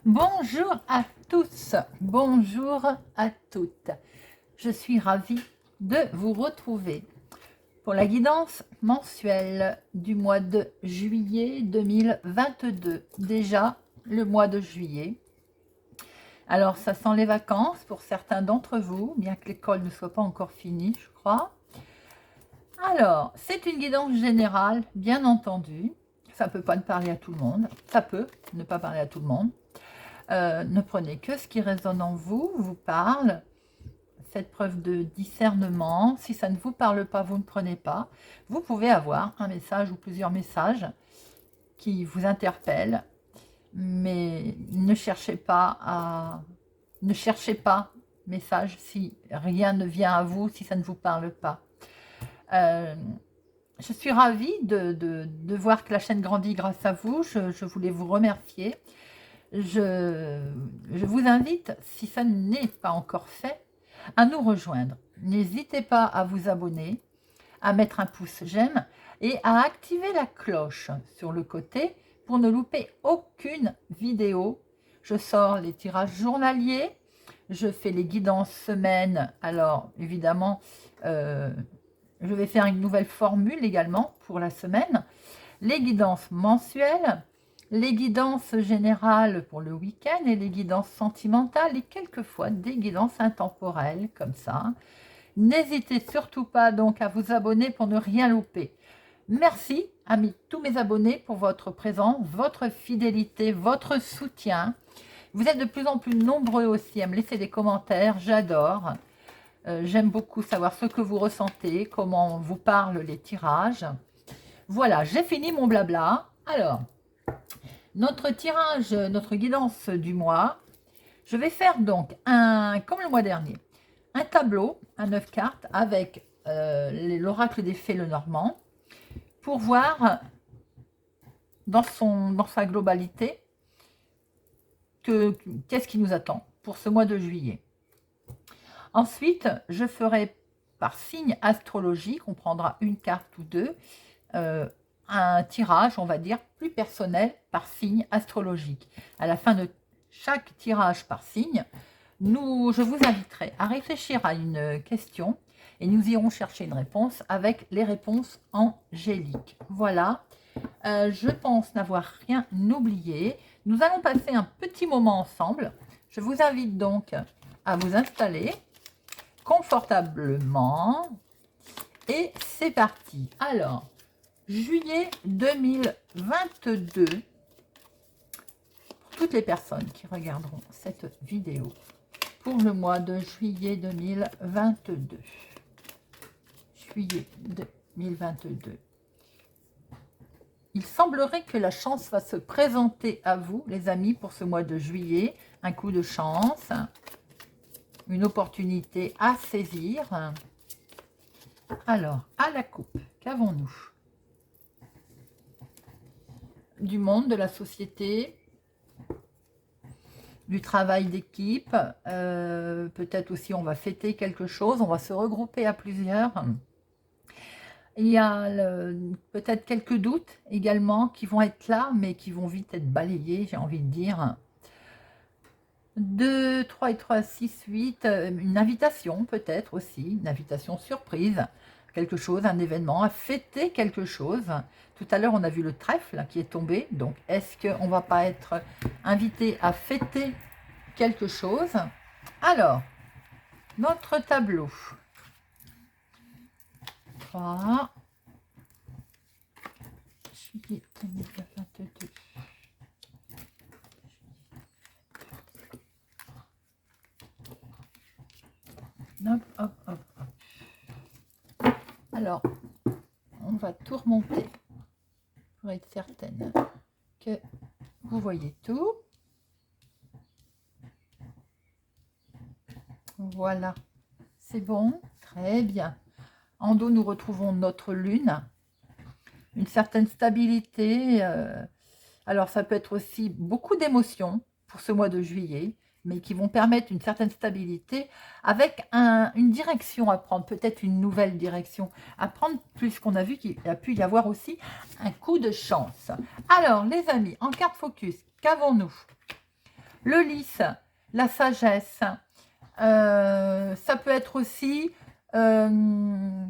Bonjour à tous, bonjour à toutes. Je suis ravie de vous retrouver pour la guidance mensuelle du mois de juillet 2022. Déjà le mois de juillet. Alors ça sent les vacances pour certains d'entre vous, bien que l'école ne soit pas encore finie, je crois. Alors, c'est une guidance générale, bien entendu. Ça ne peut pas ne parler à tout le monde. Ça peut ne pas parler à tout le monde. Ne prenez que ce qui résonne en vous, vous parle. Faites preuve de discernement. Si ça ne vous parle pas, vous ne prenez pas. Vous pouvez avoir un message ou plusieurs messages qui vous interpellent, mais ne cherchez pas message si rien ne vient à vous, si ça ne vous parle pas. Je suis ravie de voir que la chaîne grandit grâce à vous. Je voulais vous remercier. Je vous invite, si ça n'est pas encore fait, à nous rejoindre. N'hésitez pas à vous abonner, à mettre un pouce j'aime et à activer la cloche sur le côté pour ne louper aucune vidéo. Je sors les tirages journaliers, je fais les guidances semaine. Alors évidemment, je vais faire une nouvelle formule également pour la semaine. Les guidances mensuelles, les guidances générales pour le week-end et les guidances sentimentales et quelquefois des guidances intemporelles comme ça. N'hésitez surtout pas donc à vous abonner pour ne rien louper. Merci à tous mes abonnés pour votre présence, votre fidélité, votre soutien. Vous êtes de plus en plus nombreux aussi à me laisser des commentaires, j'adore. J'aime beaucoup savoir ce que vous ressentez, comment vous parlent les tirages. Voilà, j'ai fini mon blabla. Alors, notre tirage, notre guidance du mois, je vais faire donc comme le mois dernier, un tableau à 9 cartes avec l'oracle des fées Lenormand pour voir dans sa globalité qu'est-ce qui nous attend pour ce mois de juillet. Ensuite, je ferai par signe astrologique, on prendra une carte ou deux, un tirage, on va dire, plus personnel par signe astrologique. À la fin de chaque tirage par signe, je vous inviterai à réfléchir à une question et nous irons chercher une réponse avec les réponses angéliques. Voilà, je pense n'avoir rien oublié. Nous allons passer un petit moment ensemble. Je vous invite donc à vous installer confortablement et c'est parti. Alors, juillet 2022, pour toutes les personnes qui regarderont cette vidéo, pour le mois de juillet 2022. Juillet 2022. Il semblerait que la chance va se présenter à vous, les amis, pour ce mois de juillet. Un coup de chance, une opportunité à saisir. Alors, à la coupe, qu'avons-nous? Du monde, de la société, du travail d'équipe, peut-être aussi on va fêter quelque chose, on va se regrouper à plusieurs. Il y a peut-être quelques doutes également qui vont être là, mais qui vont vite être balayés, j'ai envie de dire. 2, 3 et 3, 6, 8, une invitation peut-être aussi, une invitation surprise, quelque chose, un événement, à fêter quelque chose. Tout à l'heure, on a vu le trèfle qui est tombé, donc est-ce qu'on ne va pas être invité à fêter quelque chose? Alors, notre tableau. 3, juillet 2022. Hop, hop, hop, hop. Alors, on va tout remonter pour être certaine que vous voyez tout. Voilà, c'est bon, très bien. En dos, nous retrouvons notre lune, une certaine stabilité. Alors, ça peut être aussi beaucoup d'émotions pour ce mois de juillet, mais qui vont permettre une certaine stabilité avec une direction à prendre, peut-être une nouvelle direction à prendre, puisqu'on a vu qu'il a pu y avoir aussi un coup de chance. Alors, les amis, en carte focus, qu'avons-nous? Le lys, la sagesse. Ça peut être aussi un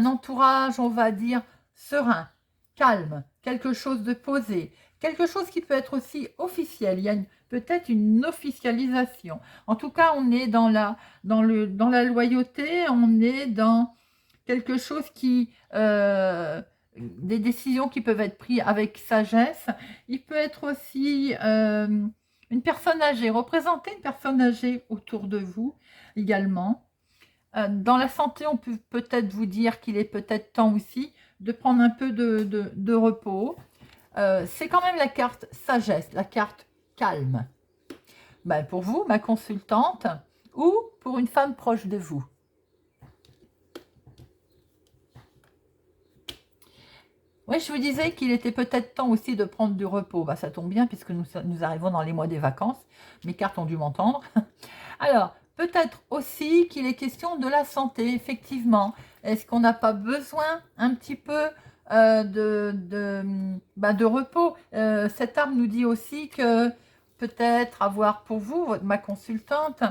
entourage, on va dire, serein, calme, quelque chose de posé, quelque chose qui peut être aussi officiel. Il y a peut-être une officialisation. En tout cas, on est dans la loyauté, on est dans quelque chose des décisions qui peuvent être prises avec sagesse. Il peut être aussi une personne âgée, représenter une personne âgée autour de vous également. Dans la santé, on peut peut-être vous dire qu'il est peut-être temps aussi de prendre un peu de repos. C'est quand même la carte sagesse, la carte calme. Ben, pour vous, ma consultante, ou pour une femme proche de vous. Oui, je vous disais qu'il était peut-être temps aussi de prendre du repos. Bah, ça tombe bien puisque nous arrivons dans les mois des vacances. Mes cartes ont dû m'entendre. Alors, peut-être aussi qu'il est question de la santé, effectivement. Est-ce qu'on n'a pas besoin un petit peu de repos? Cette arme nous dit aussi que peut-être avoir pour vous, ma consultante,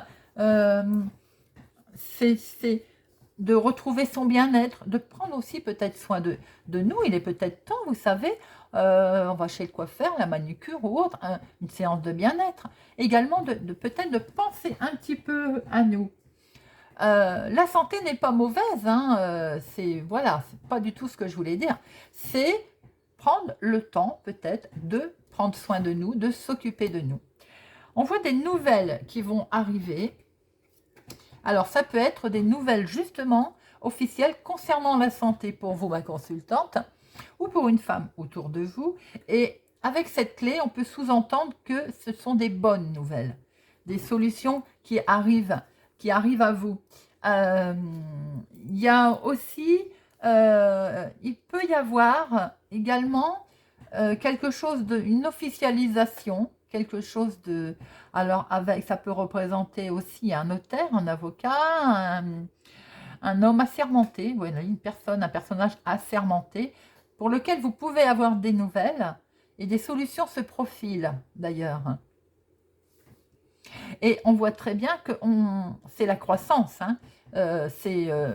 c'est de retrouver son bien-être, de prendre aussi peut-être soin de nous. Il est peut-être temps, vous savez, on va chez le coiffeur, la manucure ou autre, une séance de bien-être. Également, peut-être de penser un petit peu à nous. La santé n'est pas mauvaise, hein, c'est pas du tout ce que je voulais dire. C'est prendre le temps peut-être de prendre soin de nous, de s'occuper de nous. On voit des nouvelles qui vont arriver. Alors, ça peut être des nouvelles justement officielles concernant la santé pour vous, ma consultante, ou pour une femme autour de vous. Et avec cette clé, on peut sous-entendre que ce sont des bonnes nouvelles, des solutions qui arrivent à vous. Il y a aussi, il peut y avoir également quelque chose une officialisation, quelque chose de... Alors, ça peut représenter aussi un notaire, un avocat, un homme assermenté, voilà, un personnage assermenté, pour lequel vous pouvez avoir des nouvelles et des solutions se profilent d'ailleurs. Et on voit très bien que c'est la croissance, hein.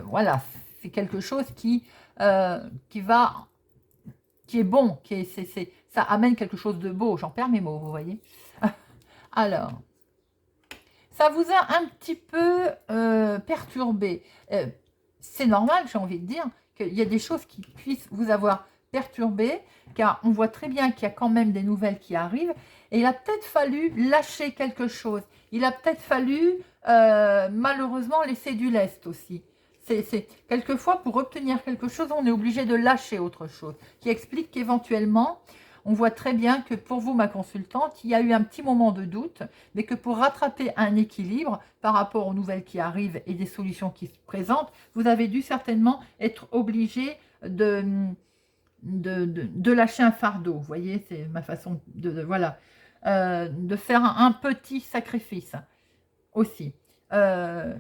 Voilà, c'est quelque chose qui est bon, ça amène quelque chose de beau. J'en perds mes mots, vous voyez. Alors, ça vous a un petit peu perturbé. C'est normal, j'ai envie de dire, qu'il y a des choses qui puissent vous avoir perturbé, car on voit très bien qu'il y a quand même des nouvelles qui arrivent, et il a peut-être fallu lâcher quelque chose. Il a peut-être fallu, malheureusement, laisser du lest aussi. Quelquefois, pour obtenir quelque chose, on est obligé de lâcher autre chose, qui explique qu'éventuellement, on voit très bien que pour vous, ma consultante, il y a eu un petit moment de doute, mais que pour rattraper un équilibre par rapport aux nouvelles qui arrivent et des solutions qui se présentent, vous avez dû certainement être obligé de lâcher un fardeau. Vous voyez, c'est ma façon voilà, de faire un petit sacrifice aussi. Il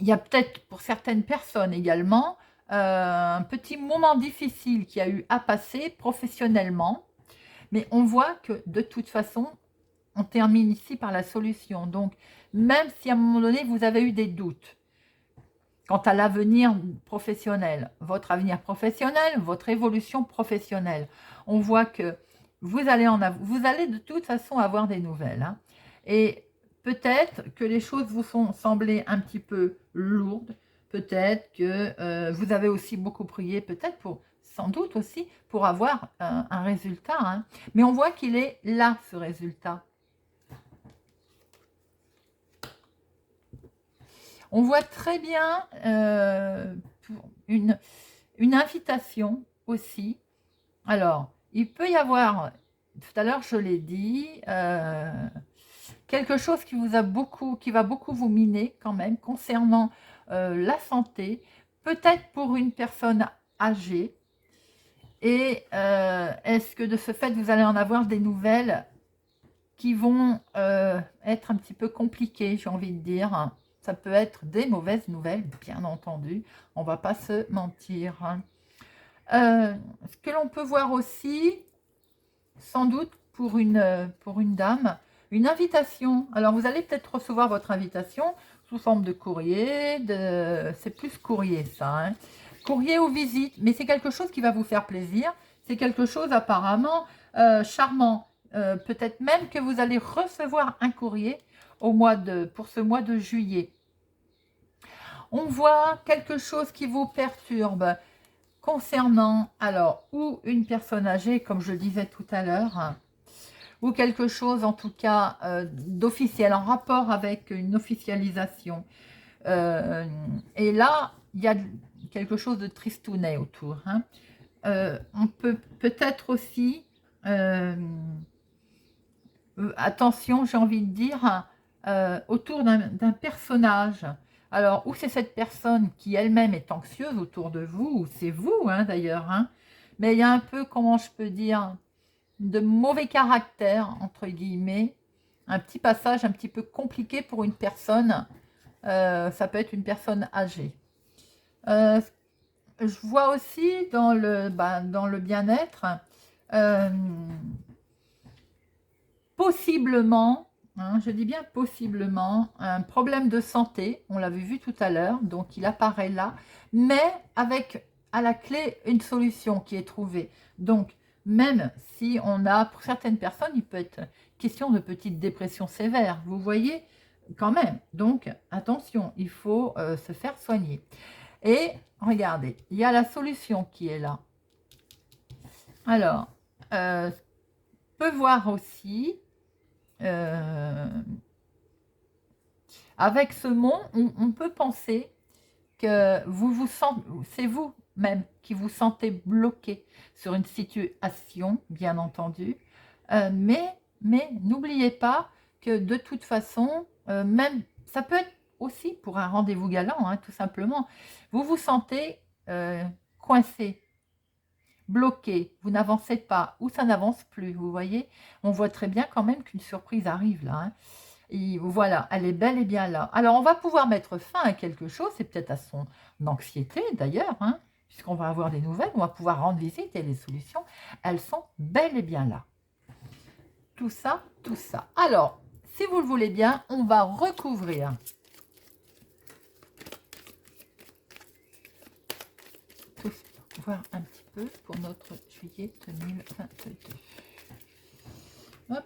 y a peut-être pour certaines personnes également un petit moment difficile qu'il y a eu à passer professionnellement, mais on voit que de toute façon, on termine ici par la solution. Donc, même si à un moment donné, vous avez eu des doutes quant à l'avenir professionnel, votre avenir professionnel, votre évolution professionnelle, on voit que vous allez de toute façon avoir des nouvelles. Hein. Et peut-être que les choses vous sont semblées un petit peu lourdes, peut-être que vous avez aussi beaucoup prié, peut-être sans doute aussi, pour avoir un résultat. Hein. Mais on voit qu'il est là, ce résultat. On voit très bien une invitation aussi. Alors, il peut y avoir, tout à l'heure je l'ai dit, quelque chose qui va beaucoup vous miner quand même concernant la santé, peut-être pour une personne âgée. Et est-ce que de ce fait, vous allez en avoir des nouvelles qui vont être un petit peu compliquées, j'ai envie de dire. Ça peut être des mauvaises nouvelles, bien entendu. On ne va pas se mentir. Ce que l'on peut voir aussi, sans doute pour une dame, une invitation. Alors, vous allez peut-être recevoir votre invitation sous forme de courrier, c'est plus courrier ça, hein. Courrier ou visite, mais c'est quelque chose qui va vous faire plaisir, c'est quelque chose apparemment charmant. Peut-être même que vous allez recevoir un courrier pour ce mois de juillet. On voit quelque chose qui vous perturbe concernant, alors, ou une personne âgée, comme je disais tout à l'heure, ou quelque chose en tout cas d'officiel, en rapport avec une officialisation. Et là, il y a quelque chose de tristounet autour, hein. On peut peut-être aussi, attention, j'ai envie de dire, autour d'un personnage. Alors, ou c'est cette personne qui elle-même est anxieuse autour de vous, ou c'est vous, hein, d'ailleurs, hein. Mais il y a un peu, comment je peux dire, de mauvais caractère, entre guillemets, un petit passage un petit peu compliqué pour une personne, ça peut être une personne âgée. Je vois aussi dans le bien-être, possiblement, hein, je dis bien possiblement, un problème de santé, on l'avait vu tout à l'heure, donc il apparaît là, mais avec à la clé une solution qui est trouvée. Donc, même si on a, pour certaines personnes, il peut être question de petite dépression sévère, vous voyez, quand même. Donc, attention, il faut se faire soigner. Et regardez, il y a la solution qui est là. Alors, peut voir aussi, avec ce mot, on peut penser que vous sentez, c'est vous-même qui vous sentez bloqué sur une situation, bien entendu, mais n'oubliez pas que de toute façon, même ça peut être aussi pour un rendez-vous galant, hein, tout simplement, vous vous sentez coincé, bloqué, vous n'avancez pas, ou ça n'avance plus, vous voyez. On voit très bien quand même qu'une surprise arrive là, hein. Et voilà, elle est bel et bien là. Alors, on va pouvoir mettre fin à quelque chose, c'est peut-être à son anxiété d'ailleurs, hein, puisqu'on va avoir des nouvelles, on va pouvoir rendre visite et les solutions, elles sont bel et bien là. Tout ça, tout ça. Alors, si vous le voulez bien, on va recouvrir tout ça, voir un petit peu pour notre juillet 2022. Hop.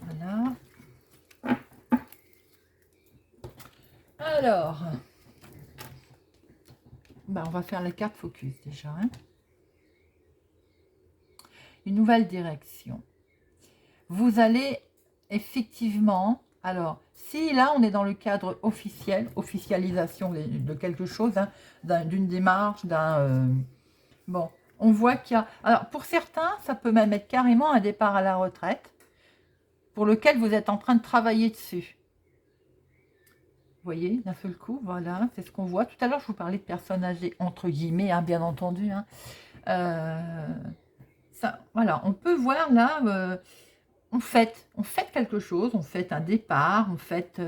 Voilà. Alors, on va faire les cartes focus déjà, hein. Une nouvelle direction. Vous allez effectivement, alors, si là on est dans le cadre officiel, officialisation de quelque chose, hein, d'une démarche, bon, on voit qu'il y a, alors pour certains, ça peut même être carrément un départ à la retraite, pour lequel vous êtes en train de travailler dessus. Vous voyez, d'un seul coup, voilà, c'est ce qu'on voit. Tout à l'heure, je vous parlais de personnes âgées, entre guillemets, hein, bien entendu, hein. Ça, voilà, on peut voir là, on fête quelque chose, on fête un départ, on fête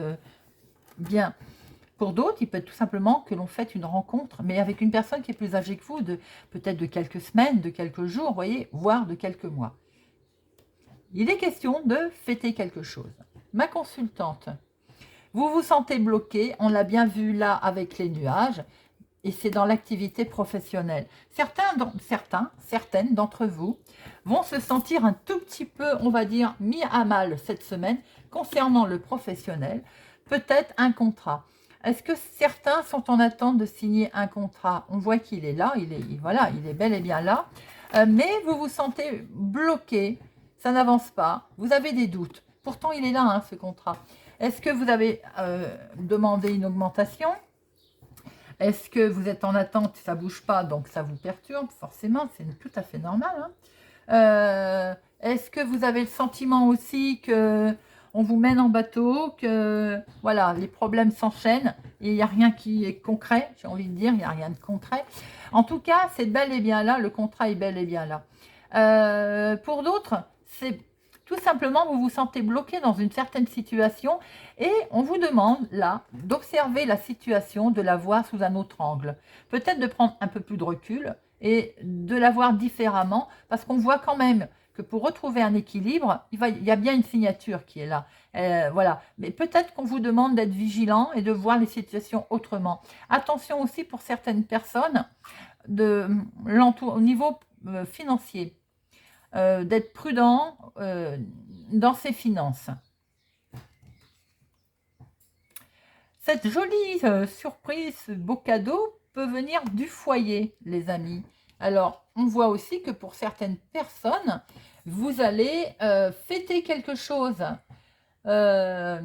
bien. Pour d'autres, il peut être tout simplement que l'on fête une rencontre, mais avec une personne qui est plus âgée que vous, peut-être de quelques semaines, de quelques jours, vous voyez, voire de quelques mois. Il est question de fêter quelque chose. Ma consultante, vous vous sentez bloqué, on l'a bien vu là avec les nuages, et c'est dans l'activité professionnelle. Certaines d'entre vous vont se sentir un tout petit peu, on va dire, mis à mal cette semaine concernant le professionnel, peut-être un contrat. Est-ce que certains sont en attente de signer un contrat? On voit qu'il est là, voilà, il est bel et bien là, mais vous vous sentez bloqué, ça n'avance pas, vous avez des doutes. Pourtant, il est là, hein, ce contrat. Est-ce que vous avez demandé une augmentation? Est-ce que vous êtes en attente, ça ne bouge pas, donc ça vous perturbe, forcément, c'est tout à fait normal, hein. Est-ce que vous avez le sentiment aussi que on vous mène en bateau, que voilà, les problèmes s'enchaînent et il n'y a rien qui est concret, j'ai envie de dire, il n'y a rien de concret. En tout cas, c'est bel et bien là, le contrat est bel et bien là. Pour d'autres, Tout simplement, vous vous sentez bloqué dans une certaine situation et on vous demande là d'observer la situation, de la voir sous un autre angle. Peut-être de prendre un peu plus de recul et de la voir différemment parce qu'on voit quand même que pour retrouver un équilibre, il y a bien une signature qui est là. Voilà. Mais peut-être qu'on vous demande d'être vigilant et de voir les situations autrement. Attention aussi pour certaines personnes au niveau financier, d'être prudent dans ses finances. Cette jolie surprise, beau cadeau, peut venir du foyer, les amis. Alors, on voit aussi que pour certaines personnes, vous allez fêter quelque chose. On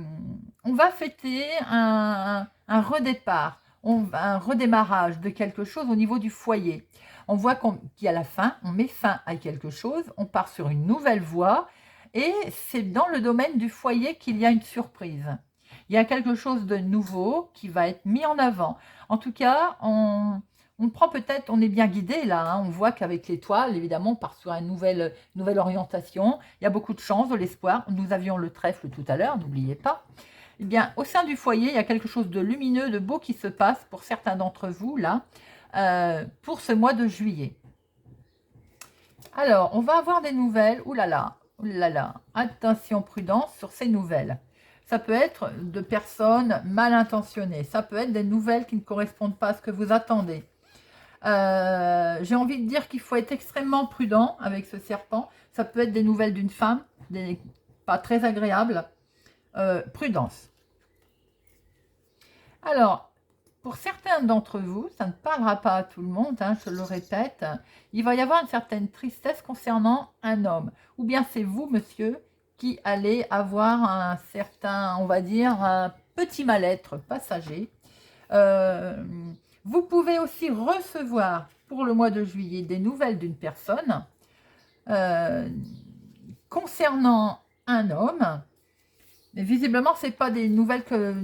va fêter un redépart, un redémarrage de quelque chose au niveau du foyer. On voit qu'il y a la fin, on met fin à quelque chose, on part sur une nouvelle voie et c'est dans le domaine du foyer qu'il y a une surprise. Il y a quelque chose de nouveau qui va être mis en avant. En tout cas, on prend peut-être, on est bien guidé là, hein, on voit qu'avec l'étoile, évidemment, on part sur une nouvelle orientation. Il y a beaucoup de chance, de l'espoir. Nous avions le trèfle tout à l'heure, n'oubliez pas. Eh bien, au sein du foyer, il y a quelque chose de lumineux, de beau qui se passe pour certains d'entre vous là, pour ce mois de juillet. Alors, on va avoir des nouvelles. Ouh là là, attention, prudence sur ces nouvelles. Ça peut être de personnes mal intentionnées. Ça peut être des nouvelles qui ne correspondent pas à ce que vous attendez. J'ai envie de dire qu'il faut être extrêmement prudent avec ce serpent. Ça peut être des nouvelles d'une femme, pas très agréables. Prudence. Alors, pour certains d'entre vous, ça ne parlera pas à tout le monde, hein, je le répète, il va y avoir une certaine tristesse concernant un homme. Ou bien c'est vous, monsieur, qui allez avoir un certain, on va dire, un petit mal-être passager. Vous pouvez aussi recevoir pour le mois de juillet des nouvelles d'une personne concernant un homme. Mais visiblement, ce n'est pas des nouvelles que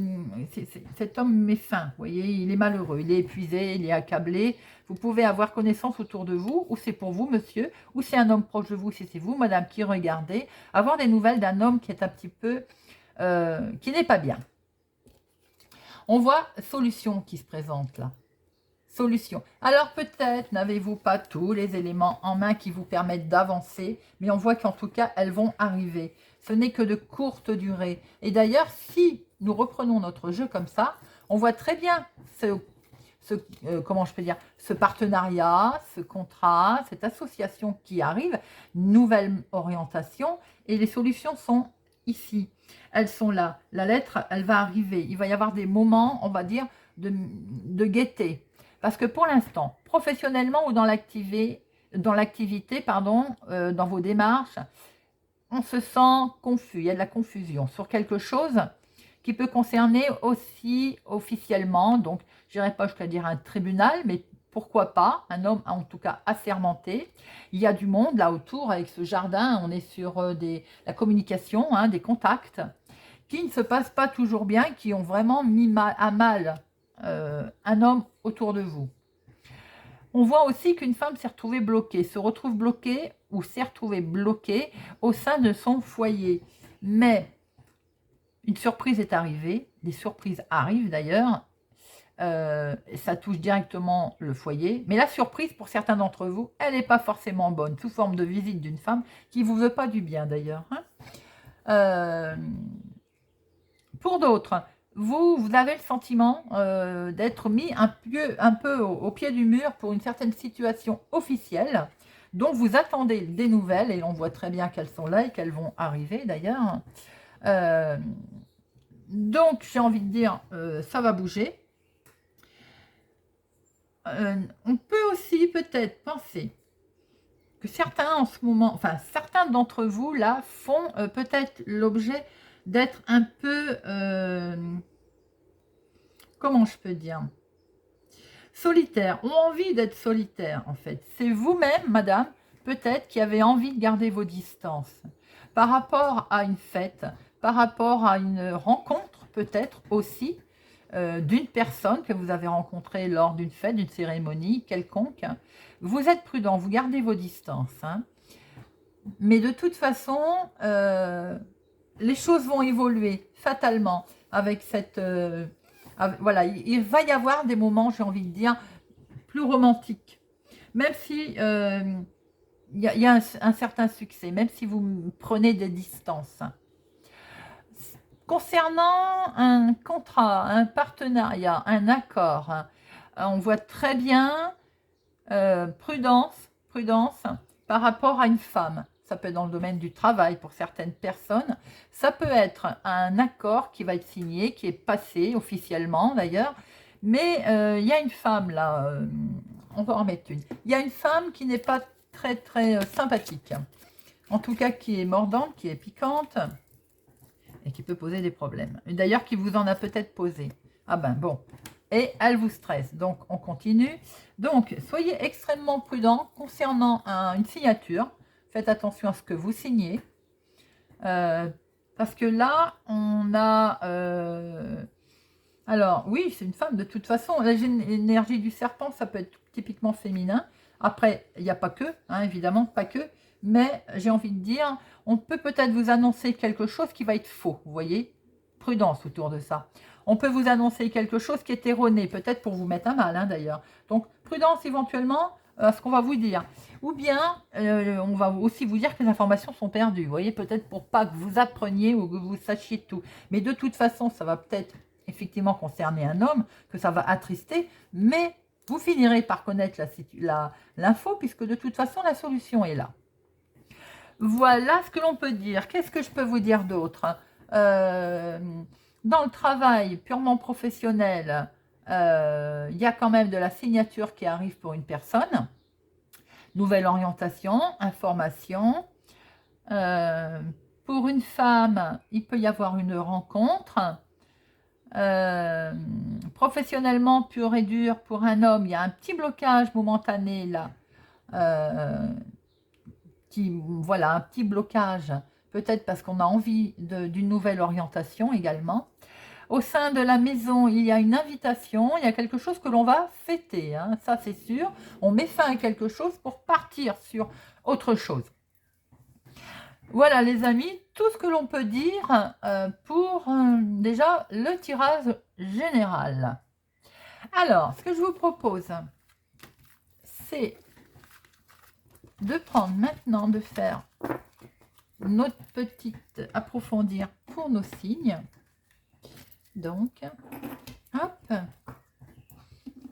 cet homme met fin. Vous voyez, il est malheureux, il est épuisé, il est accablé. Vous pouvez avoir connaissance autour de vous, ou c'est pour vous, monsieur, ou c'est un homme proche de vous, si c'est vous, madame, qui regardez. Avoir des nouvelles d'un homme qui est un petit peu, qui n'est pas bien. On voit solution qui se présente là. Solution. Alors peut-être n'avez-vous pas tous les éléments en main qui vous permettent d'avancer, mais on voit qu'en tout cas, elles vont arriver. Ce n'est que de courte durée. Et d'ailleurs, si nous reprenons notre jeu comme ça, on voit très bien comment je peux dire, ce partenariat, ce contrat, cette association qui arrive, nouvelle orientation, et les solutions sont ici. Elles sont là. La lettre, elle va arriver. Il va y avoir des moments, on va dire, de gaieté. Parce que pour l'instant, professionnellement ou dans l'activité, dans vos démarches, on se sent confus, il y a de la confusion sur quelque chose qui peut concerner aussi officiellement, donc je n'irai pas jusqu'à dire un tribunal, mais pourquoi pas, un homme en tout cas assermenté. Il y a du monde là autour avec ce jardin, on est sur la communication, hein, des contacts, qui ne se passent pas toujours bien, qui ont vraiment mis à mal un homme autour de vous. On voit aussi qu'une femme s'est retrouvée bloquée, se retrouve bloquée ou s'est retrouvée bloquée au sein de son foyer. Mais une surprise est arrivée, des surprises arrivent d'ailleurs, ça touche directement le foyer. Mais la surprise, pour certains d'entre vous, elle n'est pas forcément bonne, sous forme de visite d'une femme qui ne vous veut pas du bien d'ailleurs. Hein. Pour d'autres, vous avez le sentiment d'être mis un peu au pied du mur pour une certaine situation officielle dont vous attendez des nouvelles, et on voit très bien qu'elles sont là et qu'elles vont arriver d'ailleurs. Donc, j'ai envie de dire, ça va bouger. On peut aussi peut-être penser que certains en ce moment, enfin certains d'entre vous là font peut-être l'objet d'être un peu, comment je peux dire, solitaire, ont envie d'être solitaire en fait. C'est vous-même, madame, peut-être qui avez envie de garder vos distances par rapport à une fête, par rapport à une rencontre peut-être aussi d'une personne que vous avez rencontrée lors d'une fête, d'une cérémonie quelconque. Vous êtes prudent, vous gardez vos distances. Hein. Mais de toute façon, les choses vont évoluer fatalement avec cette... voilà, il va y avoir des moments, j'ai envie de dire, plus romantiques. Même si y a un certain succès, même si vous prenez des distances. Concernant un contrat, un partenariat, un accord, on voit très bien prudence par rapport à une femme. Ça peut être dans le domaine du travail pour certaines personnes. Ça peut être un accord qui va être signé, qui est passé officiellement d'ailleurs. Mais il y a une femme là, on va en mettre une. Il y a une femme qui n'est pas très sympathique. En tout cas qui est mordante, qui est piquante et qui peut poser des problèmes. D'ailleurs qui vous en a peut-être posé. Ah ben bon. Et elle vous stresse. Donc, on continue. Donc, soyez extrêmement prudent concernant une signature. Faites attention à ce que vous signez. Parce que là, on a... alors, oui, c'est une femme de toute façon. L'énergie du serpent, ça peut être typiquement féminin. Après, il n'y a pas que, hein, évidemment, pas que. Mais j'ai envie de dire, on peut peut-être vous annoncer quelque chose qui va être faux. Vous voyez, prudence autour de ça. On peut vous annoncer quelque chose qui est erroné, peut-être pour vous mettre à mal, hein, d'ailleurs. Donc, prudence éventuellement à ce qu'on va vous dire. Ou bien, on va aussi vous dire que les informations sont perdues. Vous voyez, peut-être pour pas que vous appreniez ou que vous sachiez tout. Mais de toute façon, ça va peut-être effectivement concerner un homme, que ça va attrister, mais vous finirez par connaître l'info, puisque de toute façon, la solution est là. Voilà ce que l'on peut dire. Qu'est-ce que je peux vous dire d'autre ? Dans le travail purement professionnel, il y a quand même de la signature qui arrive pour une personne. Nouvelle orientation, information. Pour une femme, il peut y avoir une rencontre. Professionnellement, pur et dur, pour un homme, il y a un petit blocage momentané là. Voilà, un petit blocage, peut-être parce qu'on a envie d'une nouvelle orientation également. Au sein de la maison, il y a une invitation, il y a quelque chose que l'on va fêter, hein, ça c'est sûr. On met fin à quelque chose pour partir sur autre chose. Voilà les amis, tout ce que l'on peut dire pour déjà le tirage général. Alors, ce que je vous propose, c'est de prendre maintenant, de faire notre petite approfondir pour nos signes. Donc, hop,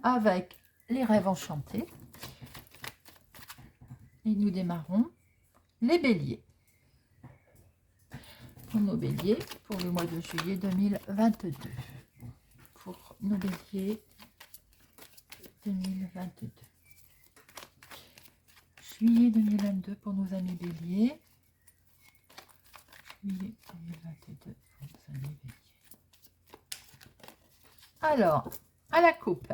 avec les rêves enchantés. Et nous démarrons les béliers. Pour nos béliers, pour le mois de juillet 2022. Pour nos béliers 2022. Juillet 2022 pour nos amis béliers. Juillet 2022 pour nos amis béliers. Alors, à la coupe.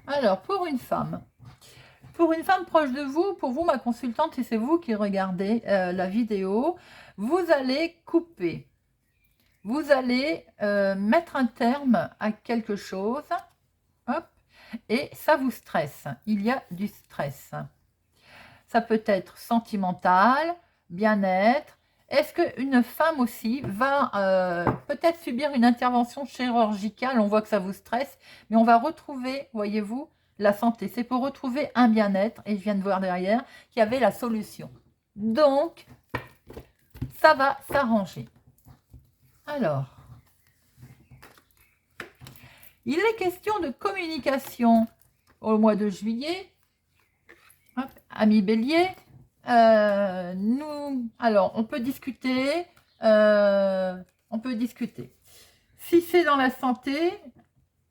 Alors, pour une femme proche de vous, pour vous, ma consultante, et c'est vous qui regardez la vidéo, vous allez couper. Vous allez mettre un terme à quelque chose. Hop, et ça vous stresse. Il y a du stress. Ça peut être sentimental, bien-être. Est-ce qu'une femme aussi va peut-être subir une intervention chirurgicale? On voit que ça vous stresse, mais on va retrouver, voyez-vous, la santé. C'est pour retrouver un bien-être, et je viens de voir derrière qu'il y avait la solution. Donc, ça va s'arranger. Alors, il est question de communication au mois de juillet. Hop, amis bélier. Alors, on peut discuter. Si c'est dans la santé,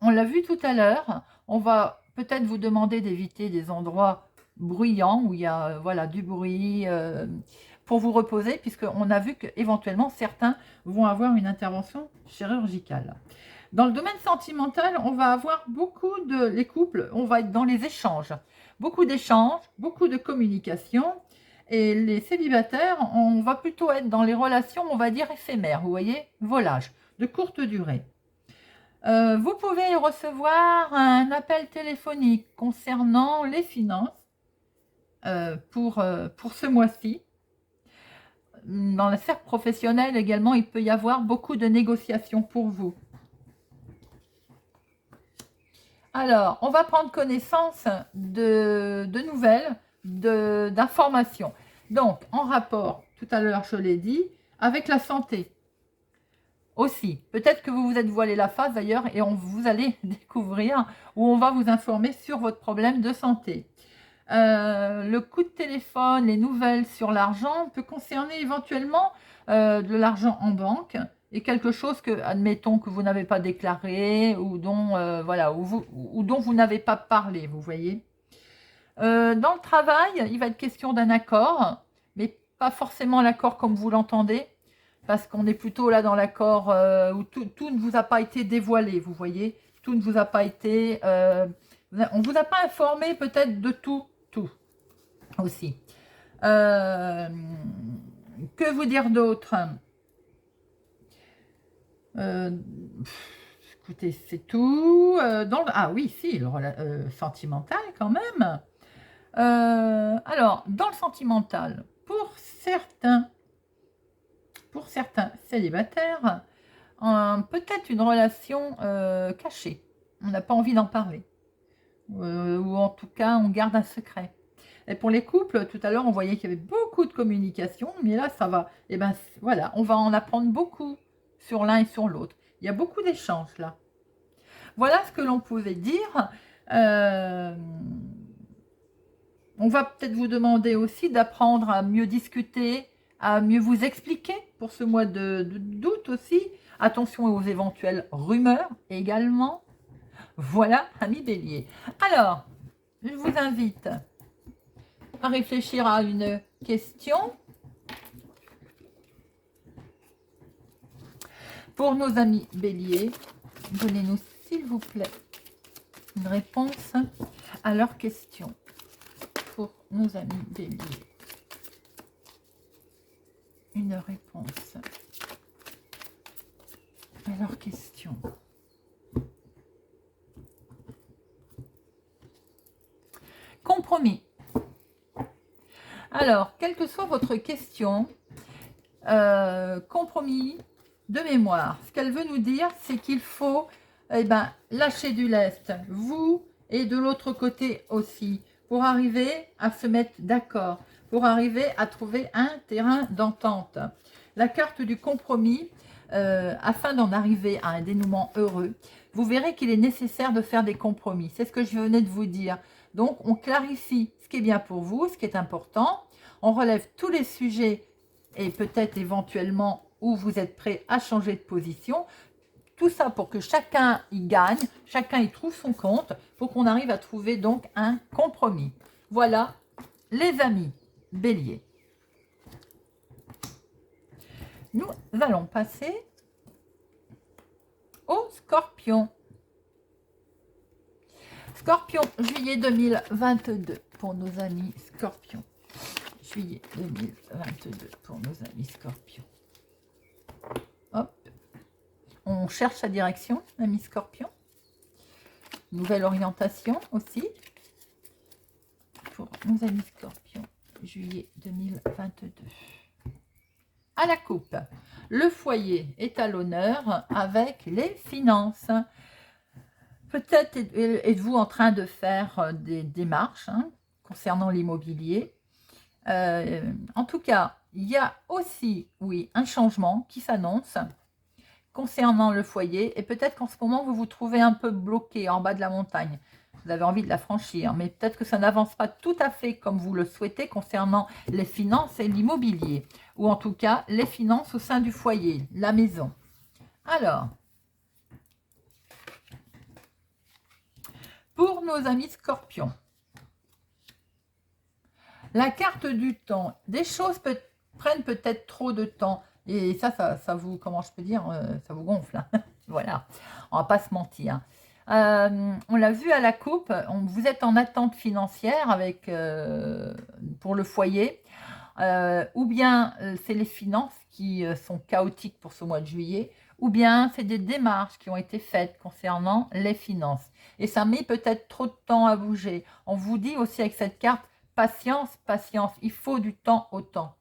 on l'a vu tout à l'heure, on va peut-être vous demander d'éviter des endroits bruyants où il y a voilà, du bruit pour vous reposer, puisqu'on a vu qu'éventuellement certains vont avoir une intervention chirurgicale. Dans le domaine sentimental, on va avoir les couples, on va être dans les échanges. Beaucoup d'échanges, beaucoup de communication. Et les célibataires, on va plutôt être dans les relations, on va dire éphémères, vous voyez, volage, de courte durée. Vous pouvez recevoir un appel téléphonique concernant les finances pour ce mois-ci. Dans la sphère professionnelle également, il peut y avoir beaucoup de négociations pour vous. Alors, on va prendre connaissance de nouvelles, d'informations. Donc, en rapport, tout à l'heure, je l'ai dit, avec la santé aussi. Peut-être que vous vous êtes voilé la face d'ailleurs et vous allez découvrir ou on va vous informer sur votre problème de santé. Le coup de téléphone, les nouvelles sur l'argent peut concerner éventuellement de l'argent en banque et quelque chose que, admettons, que vous n'avez pas déclaré ou dont, voilà, ou dont vous n'avez pas parlé, vous voyez. Dans le travail, il va être question d'un accord, mais pas forcément l'accord comme vous l'entendez, parce qu'on est plutôt là dans l'accord où tout ne vous a pas été dévoilé, vous voyez. Tout ne vous a pas été... on ne vous a pas informé peut-être de tout aussi. Que vous dire d'autre? Écoutez, c'est tout. Ah oui, si, le sentimental quand même. Alors, dans le sentimental, pour certains célibataires, peut-être une relation cachée. On n'a pas envie d'en parler. Ou en tout cas, on garde un secret. Et pour les couples, tout à l'heure, on voyait qu'il y avait beaucoup de communication, mais là, ça va. Et ben voilà, on va en apprendre beaucoup sur l'un et sur l'autre. Il y a beaucoup d'échanges là. Voilà ce que l'on pouvait dire. On va peut-être vous demander aussi d'apprendre à mieux discuter, à mieux vous expliquer pour ce mois d'août aussi. Attention aux éventuelles rumeurs également. Voilà, amis Bélier. Alors, je vous invite à réfléchir à une question. Pour nos amis Bélier, donnez-nous s'il vous plaît une réponse à leur question. Pour nos amis Bélier, une réponse à leur question. Compromis. Alors, quelle que soit votre question, compromis de mémoire. Ce qu'elle veut nous dire, c'est qu'il faut lâcher du lest, vous et de l'autre côté aussi, pour arriver à se mettre d'accord, pour arriver à trouver un terrain d'entente. La carte du compromis, afin d'en arriver à un dénouement heureux, vous verrez qu'il est nécessaire de faire des compromis. C'est ce que je venais de vous dire. Donc, on clarifie ce qui est bien pour vous, ce qui est important. On relève tous les sujets et peut-être éventuellement où vous êtes prêt à changer de position. Tout ça pour que chacun y gagne, chacun y trouve son compte, pour qu'on arrive à trouver donc un compromis. Voilà, les amis Bélier. Nous allons passer au Scorpion. Scorpion, juillet 2022 pour nos amis Scorpions. Juillet 2022 pour nos amis Scorpions. Hop. On cherche sa direction, amis Scorpions. Nouvelle orientation aussi pour nos amis Scorpions. Juillet 2022. À la coupe, le foyer est à l'honneur avec les finances. Peut-être êtes-vous en train de faire des démarches concernant l'immobilier. En tout cas, il y a aussi, oui, un changement qui s'annonce concernant le foyer. Et peut-être qu'en ce moment, vous vous trouvez un peu bloqué en bas de la montagne. Vous avez envie de la franchir, mais peut-être que ça n'avance pas tout à fait comme vous le souhaitez concernant les finances et l'immobilier. Ou en tout cas, les finances au sein du foyer, la maison. Alors, pour nos amis Scorpions, la carte du temps, des choses prennent peut-être trop de temps. Et ça vous, comment je peux dire, ça vous gonfle. Hein. Voilà, on va pas se mentir. On l'a vu à la coupe, vous êtes en attente financière avec, pour le foyer. Ou bien c'est les finances qui sont chaotiques pour ce mois de juillet, ou bien c'est des démarches qui ont été faites concernant les finances. Et ça met peut-être trop de temps à bouger. On vous dit aussi avec cette carte, patience, patience, il faut du temps au temps.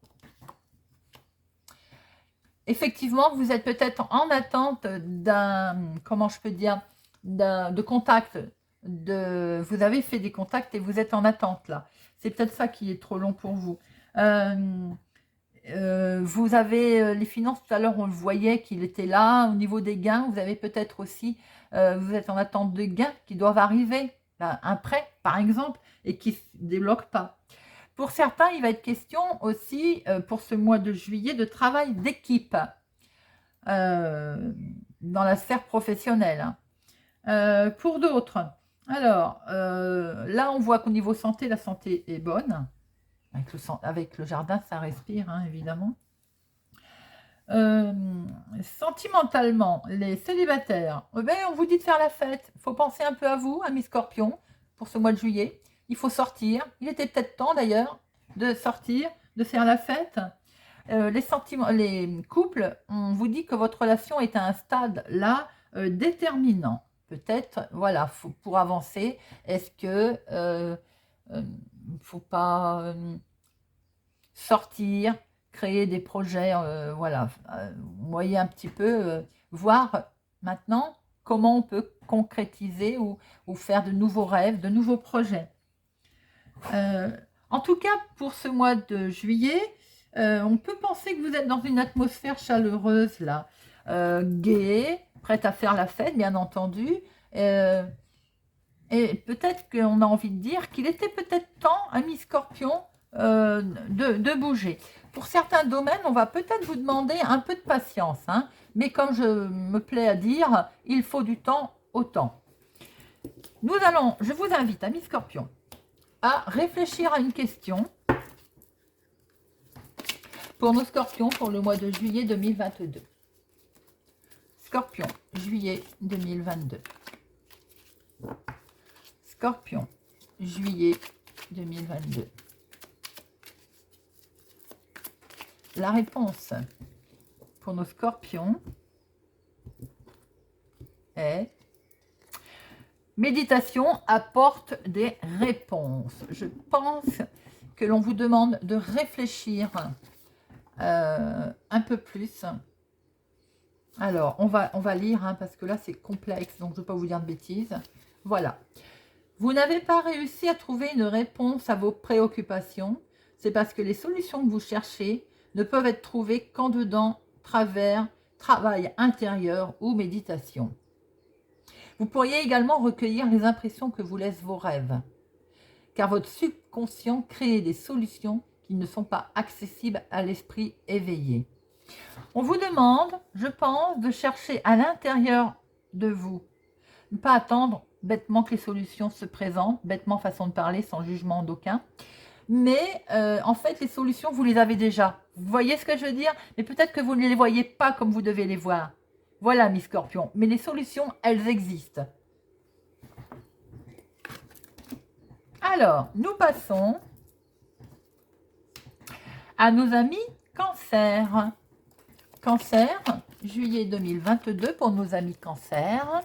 Effectivement, vous êtes peut-être en attente d'un, comment je peux dire, de contact. Vous avez fait des contacts et vous êtes en attente là. C'est peut-être ça qui est trop long pour vous. Vous avez les finances, tout à l'heure on le voyait qu'il était là. Au niveau des gains, vous avez peut-être aussi, vous êtes en attente de gains qui doivent arriver. Un prêt par exemple et qui ne se débloque pas. Pour certains, il va être question aussi, pour ce mois de juillet, de travail d'équipe dans la sphère professionnelle. Pour d'autres, alors, là, on voit qu'au niveau santé, la santé est bonne. Avec le jardin, ça respire, hein, évidemment. Sentimentalement, les célibataires, ben, on vous dit de faire la fête. Il faut penser un peu à vous, amis Scorpion, pour ce mois de juillet. Il faut sortir. Il était peut-être temps d'ailleurs de sortir, de faire la fête. Les couples, on vous dit que votre relation est à un stade là déterminant. Peut-être, voilà, pour avancer, est-ce que faut pas sortir, créer des projets, voilà, vous voyez un petit peu, voir maintenant comment on peut concrétiser ou faire de nouveaux rêves, de nouveaux projets. En tout cas, pour ce mois de juillet, on peut penser que vous êtes dans une atmosphère chaleureuse, là, gaie, prête à faire la fête, bien entendu. Et peut-être qu'on a envie de dire qu'il était peut-être temps, amis Scorpion, de bouger. Pour certains domaines, on va peut-être vous demander un peu de patience, hein, mais comme je me plais à dire, il faut du temps au temps. Je vous invite, amis Scorpion, à réfléchir à une question pour nos Scorpions pour le mois de juillet 2022. Scorpion, juillet 2022. Scorpion, juillet 2022. La réponse pour nos Scorpions est méditation apporte des réponses. Je pense que l'on vous demande de réfléchir un peu plus. Alors, on va lire, hein, parce que là, c'est complexe, donc je ne veux pas vous dire de bêtises. Voilà. Vous n'avez pas réussi à trouver une réponse à vos préoccupations. C'est parce que les solutions que vous cherchez ne peuvent être trouvées qu'en dedans, travers, travail intérieur ou méditation. Vous pourriez également recueillir les impressions que vous laissent vos rêves, car votre subconscient crée des solutions qui ne sont pas accessibles à l'esprit éveillé. On vous demande, je pense, de chercher à l'intérieur de vous, ne pas attendre bêtement que les solutions se présentent, bêtement façon de parler, sans jugement d'aucun. Mais en fait, les solutions, vous les avez déjà. Vous voyez ce que je veux dire? Mais peut-être que vous ne les voyez pas comme vous devez les voir. Voilà, mes Scorpions. Mais les solutions, elles existent. Alors, nous passons à nos amis Cancer. Cancer, juillet 2022 pour nos amis Cancer.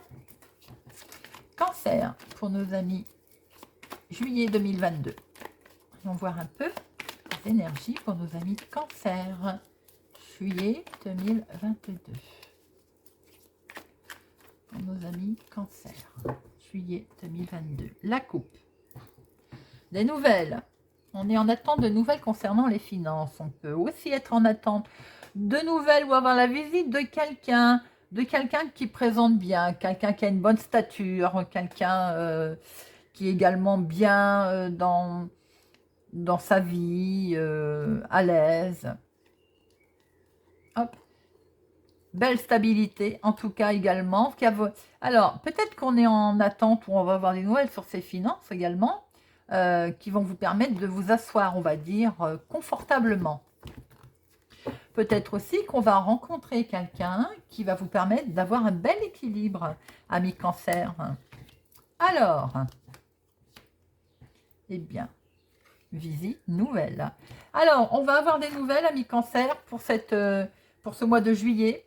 Cancer pour nos amis juillet 2022. Allons voir un peu les énergies pour nos amis Cancer. Juillet 2022. Pour nos amis Cancer. Juillet 2022. La coupe. Des nouvelles. On est en attente de nouvelles concernant les finances. On peut aussi être en attente de nouvelles ou avoir la visite de quelqu'un qui présente bien, quelqu'un qui a une bonne stature, quelqu'un qui est également bien dans sa vie, à l'aise. Hop. Belle stabilité, en tout cas également. Alors, peut-être qu'on est en attente ou on va avoir des nouvelles sur ses finances également, qui vont vous permettre de vous asseoir, on va dire, confortablement. Peut-être aussi qu'on va rencontrer quelqu'un qui va vous permettre d'avoir un bel équilibre, ami Cancer. Alors, eh bien, visite nouvelle. Alors, on va avoir des nouvelles, ami Cancer, pour ce mois de juillet.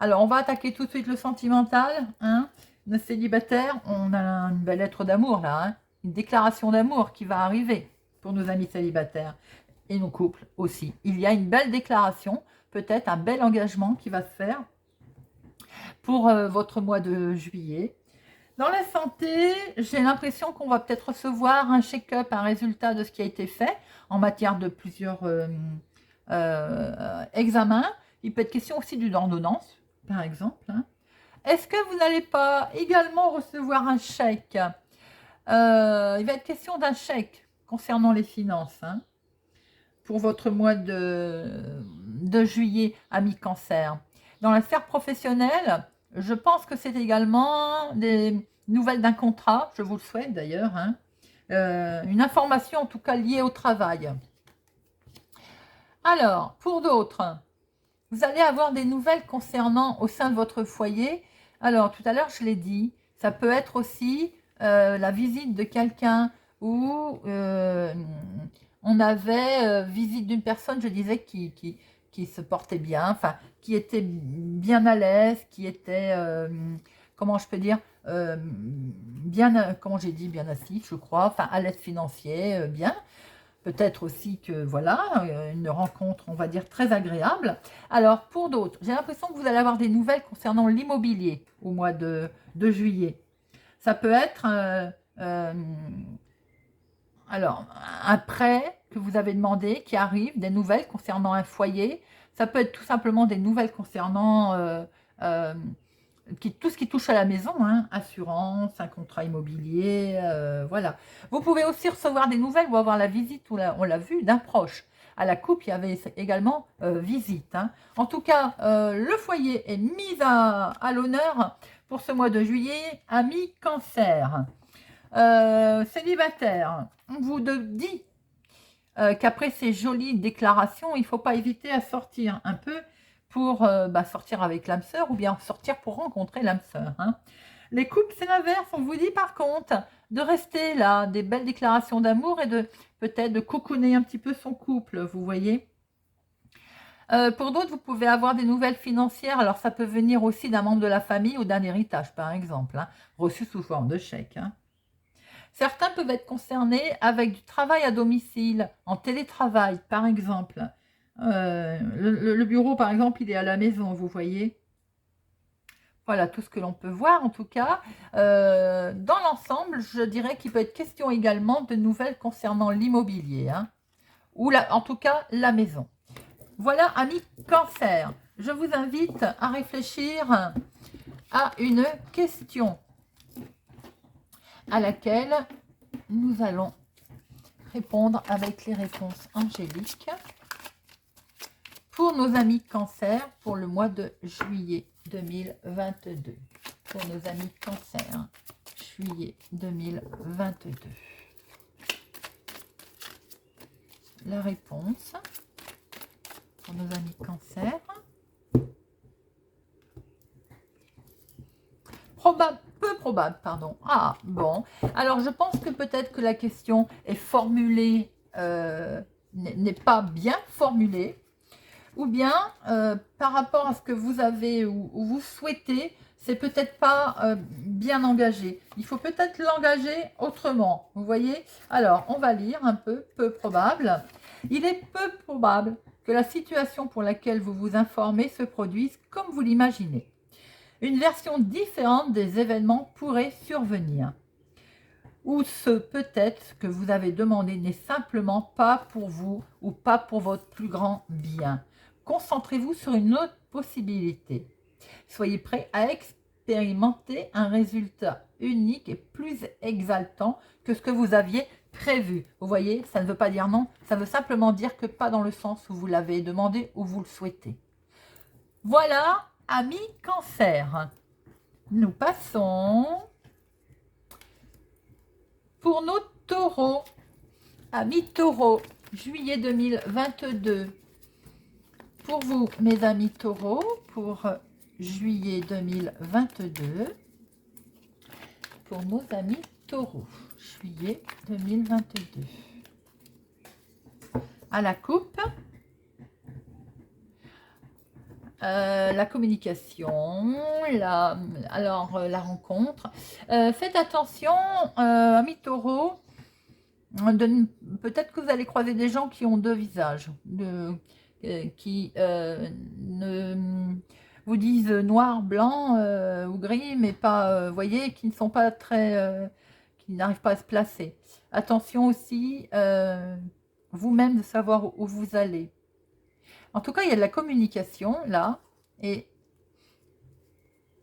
Alors, on va attaquer tout de suite le sentimental. Hein. Nos célibataires, on a une belle lettre d'amour là. Hein. Une déclaration d'amour qui va arriver pour nos amis célibataires. Et nos couples aussi. Il y a une belle déclaration, peut-être un bel engagement qui va se faire pour votre mois de juillet. Dans la santé, j'ai l'impression qu'on va peut-être recevoir un check-up, un résultat de ce qui a été fait en matière de plusieurs examens. Il peut être question aussi d'une ordonnance, par exemple. Hein. Est-ce que vous n'allez pas également recevoir un chèque Il va être question d'un chèque concernant les finances. Hein, pour votre mois de juillet, ami cancer. Dans la sphère professionnelle, je pense que c'est également des nouvelles d'un contrat, je vous le souhaite d'ailleurs, hein. Une information en tout cas liée au travail. Alors, pour d'autres, vous allez avoir des nouvelles concernant au sein de votre foyer. Alors, tout à l'heure, je l'ai dit, ça peut être aussi la visite de quelqu'un ou on avait visite d'une personne, je disais, qui se portait bien, enfin, qui était bien à l'aise, qui était, comment je peux dire, bien, comment j'ai dit, bien assis, je crois, enfin, à l'aise financier, bien. Peut-être aussi que, voilà, une rencontre, on va dire, très agréable. Alors, pour d'autres, j'ai l'impression que vous allez avoir des nouvelles concernant l'immobilier au mois de juillet. Ça peut être, alors, un prêt que vous avez demandé qui arrive, des nouvelles concernant un foyer. Ça peut être tout simplement des nouvelles concernant tout ce qui touche à la maison, hein, assurance, un contrat immobilier, voilà. Vous pouvez aussi recevoir des nouvelles ou avoir la visite, on l'a vu, d'un proche. À la coupe, il y avait également visite. Hein. En tout cas, le foyer est mis à l'honneur pour ce mois de juillet, ami cancer. Célibataire, on vous dit qu'après ces jolies déclarations, il ne faut pas hésiter à sortir un peu pour sortir avec l'âme sœur ou bien sortir pour rencontrer l'âme sœur. Hein. Les couples, c'est l'inverse. On vous dit par contre de rester là, des belles déclarations d'amour et de peut-être de cocooner un petit peu son couple, vous voyez. Pour d'autres, vous pouvez avoir des nouvelles financières. Alors, ça peut venir aussi d'un membre de la famille ou d'un héritage, par exemple, hein, reçu sous forme de chèque. Hein. Certains peuvent être concernés avec du travail à domicile, en télétravail, par exemple. Le bureau, par exemple, il est à la maison, vous voyez. Voilà tout ce que l'on peut voir, en tout cas. Dans l'ensemble, je dirais qu'il peut être question également de nouvelles concernant l'immobilier, hein, ou en tout cas la maison. Voilà, amis cancer, je vous invite à réfléchir à une question à laquelle nous allons répondre avec les réponses angéliques pour nos amis cancer pour le mois de juillet 2022. Pour nos amis cancer, juillet 2022. La réponse pour nos amis cancer. Peu probable, pardon. Ah, bon. Alors, je pense que peut-être que la question est formulée, n'est pas bien formulée, ou bien par rapport à ce que vous avez ou vous souhaitez, c'est peut-être pas bien engagé. Il faut peut-être l'engager autrement, vous voyez. Alors, on va lire un peu probable. Il est peu probable que la situation pour laquelle vous vous informez se produise comme vous l'imaginez. Une version différente des événements pourrait survenir. Ou ce peut-être que vous avez demandé n'est simplement pas pour vous ou pas pour votre plus grand bien. Concentrez-vous sur une autre possibilité. Soyez prêt à expérimenter un résultat unique et plus exaltant que ce que vous aviez prévu. Vous voyez, ça ne veut pas dire non, ça veut simplement dire que pas dans le sens où vous l'avez demandé ou vous le souhaitez. Voilà, amis cancer. Nous passons pour nos taureaux. Amis taureaux, juillet 2022. Pour vous, mes amis taureaux, pour juillet 2022. Pour nos amis taureaux, juillet 2022. À la coupe, la communication, la rencontre. Faites attention, amis taureaux, peut-être que vous allez croiser des gens qui ont deux visages, qui vous disent noir, blanc ou gris, mais pas, voyez, qui ne sont pas très, qui n'arrivent pas à se placer. Attention aussi, vous-même, de savoir où vous allez. En tout cas, il y a de la communication là, et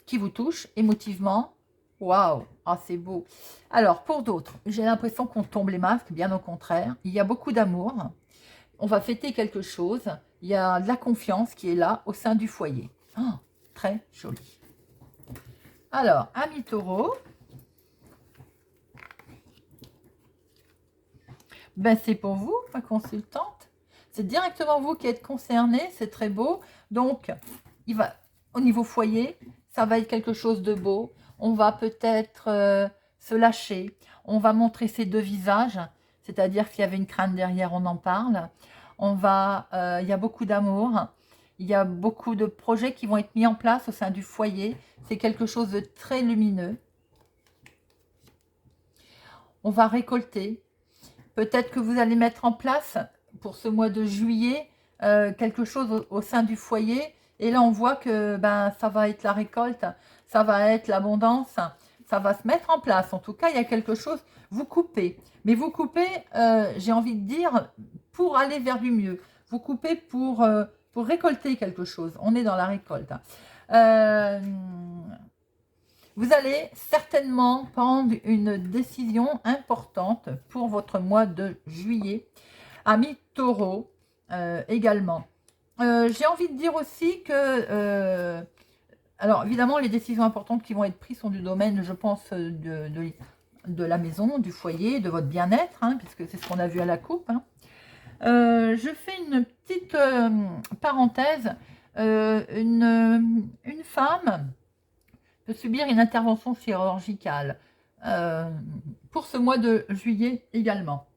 qui vous touche émotivement. Waouh, ah, c'est beau. Alors, pour d'autres, j'ai l'impression qu'on tombe les masques, bien au contraire. Il y a beaucoup d'amour. On va fêter quelque chose. Il y a de la confiance qui est là au sein du foyer. Oh, très joli. Alors, amis taureaux, ben, c'est pour vous, ma consultante. C'est directement vous qui êtes concerné, c'est très beau. Donc, il va, au niveau foyer, ça va être quelque chose de beau. On va peut-être se lâcher. On va montrer ses deux visages, c'est-à-dire s'il y avait une crainte derrière, on en parle. Il y a beaucoup d'amour. Il y a beaucoup de projets qui vont être mis en place au sein du foyer. C'est quelque chose de très lumineux. On va récolter. Peut-être que vous allez mettre en place pour ce mois de juillet quelque chose au sein du foyer. Et là, on voit que ça va être la récolte, ça va être l'abondance, ça va se mettre en place. En tout cas, il y a quelque chose, vous coupez. Mais vous coupez, j'ai envie de dire, pour aller vers du mieux. Vous coupez pour récolter quelque chose. On est dans la récolte. Vous allez certainement prendre une décision importante pour votre mois de juillet. Amis taureau également. J'ai envie de dire aussi que, alors évidemment, les décisions importantes qui vont être prises sont du domaine, je pense, de la maison, du foyer, de votre bien-être, hein, puisque c'est ce qu'on a vu à la coupe. Hein. Je fais une petite parenthèse. Une femme peut subir une intervention chirurgicale pour ce mois de juillet également.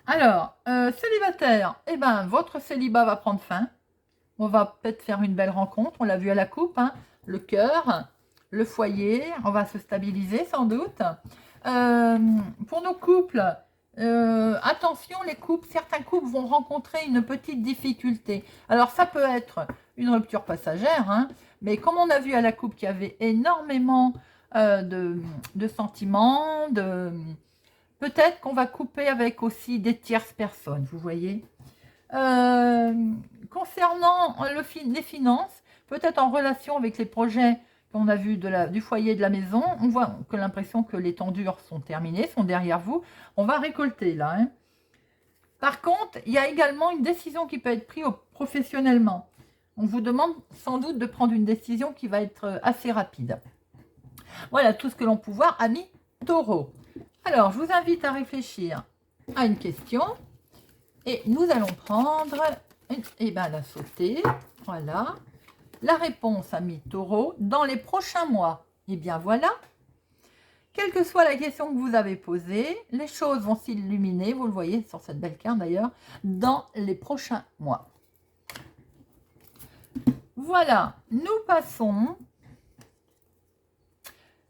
Alors, célibataire, eh ben, votre célibat va prendre fin. On va peut-être faire une belle rencontre, on l'a vu à la coupe, hein. Le cœur, le foyer, on va se stabiliser sans doute. Pour nos couples, attention les couples, certains couples vont rencontrer une petite difficulté. Alors ça peut être une rupture passagère, hein, mais comme on a vu à la coupe qu'il y avait énormément de sentiments, peut-être qu'on va couper avec aussi des tierces personnes, vous voyez. Concernant les finances, peut-être en relation avec les projets qu'on a vus du foyer de la maison, on voit que l'impression que les temps durs sont terminés, sont derrière vous. On va récolter là. Hein. Par contre, il y a également une décision qui peut être prise professionnellement. On vous demande sans doute de prendre une décision qui va être assez rapide. Voilà tout ce que l'on peut voir, amis taureaux. Alors, je vous invite à réfléchir à une question. Et nous allons prendre, la sauter, voilà. La réponse, amis taureaux, dans les prochains mois. Eh bien voilà, quelle que soit la question que vous avez posée, les choses vont s'illuminer, vous le voyez sur cette belle carte d'ailleurs, dans les prochains mois. Voilà, nous passons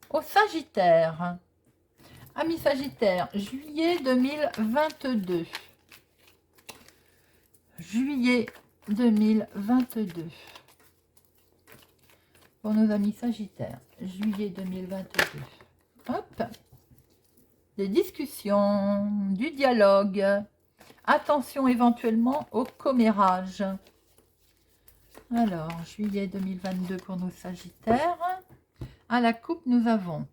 au Sagittaire. Amis Sagittaire, juillet 2022. Juillet 2022. Pour nos amis Sagittaires, juillet 2022. Hop. Des discussions, du dialogue. Attention éventuellement au commérage. Alors, juillet 2022 pour nos Sagittaires. À la coupe, nous avons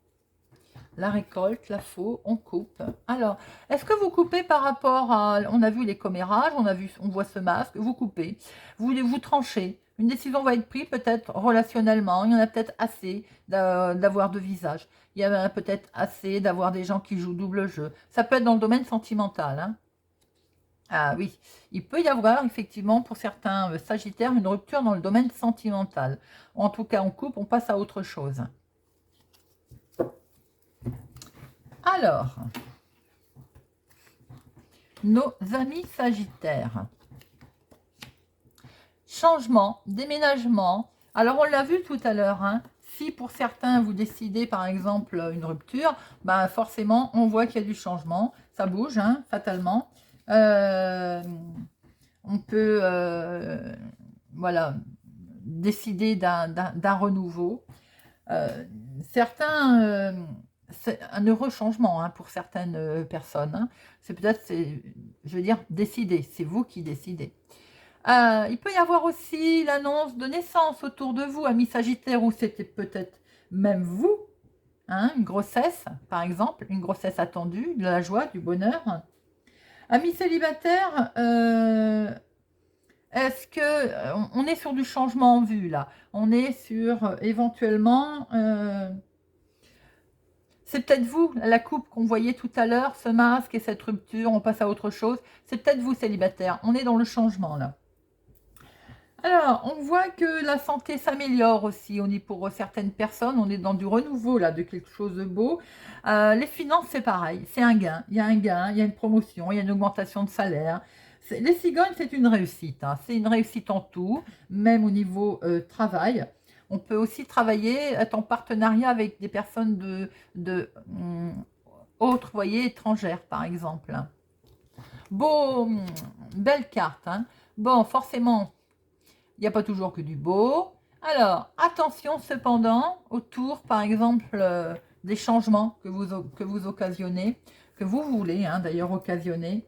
la récolte, la faux, on coupe. Alors, est-ce que vous coupez par rapport à... On a vu les commérages, on voit ce masque, vous coupez, vous tranchez. Une décision va être prise peut-être relationnellement, il y en a peut-être assez d'avoir deux visages. Il y en a peut-être assez d'avoir des gens qui jouent double jeu. Ça peut être dans le domaine sentimental. Hein. Ah oui, il peut y avoir effectivement pour certains Sagittaires une rupture dans le domaine sentimental. En tout cas, on coupe, on passe à autre chose. Alors, nos amis Sagittaires. changement, déménagement. Alors, on l'a vu tout à l'heure, hein. Si pour certains, vous décidez, par exemple, une rupture, ben forcément, on voit qu'il y a du changement. Ça bouge, hein, fatalement. On peut, voilà, décider d'un renouveau. Certains, c'est un heureux changement, hein, pour certaines personnes, hein. C'est peut-être, je veux dire, décider. C'est vous qui décidez. Il peut y avoir aussi l'annonce de naissance autour de vous, amis Sagittaire, ou c'était peut-être même vous, hein, une grossesse, par exemple, une grossesse attendue, de la joie, du bonheur. Amis célibataires, est-ce que on est sur du changement en vue là? On est sur éventuellement, c'est peut-être vous, la coupe qu'on voyait tout à l'heure, ce masque et cette rupture, on passe à autre chose. C'est peut-être vous célibataire. On est dans le changement là. Alors, on voit que la santé s'améliore aussi. On est pour certaines personnes, on est dans du renouveau là, de quelque chose de beau. Les finances, c'est pareil, c'est un gain. Il y a un gain, il y a une promotion, il y a une augmentation de salaire. Les cigognes, c'est une réussite, hein. C'est une réussite en tout, même au niveau travail. On peut aussi travailler, être en partenariat avec des personnes autres, vous voyez, étrangères par exemple. Beau, belle carte, hein. Bon, forcément, il n'y a pas toujours que du beau. Alors, attention cependant, autour, par exemple, des changements que vous occasionnez, que vous voulez, hein, d'ailleurs, occasionner.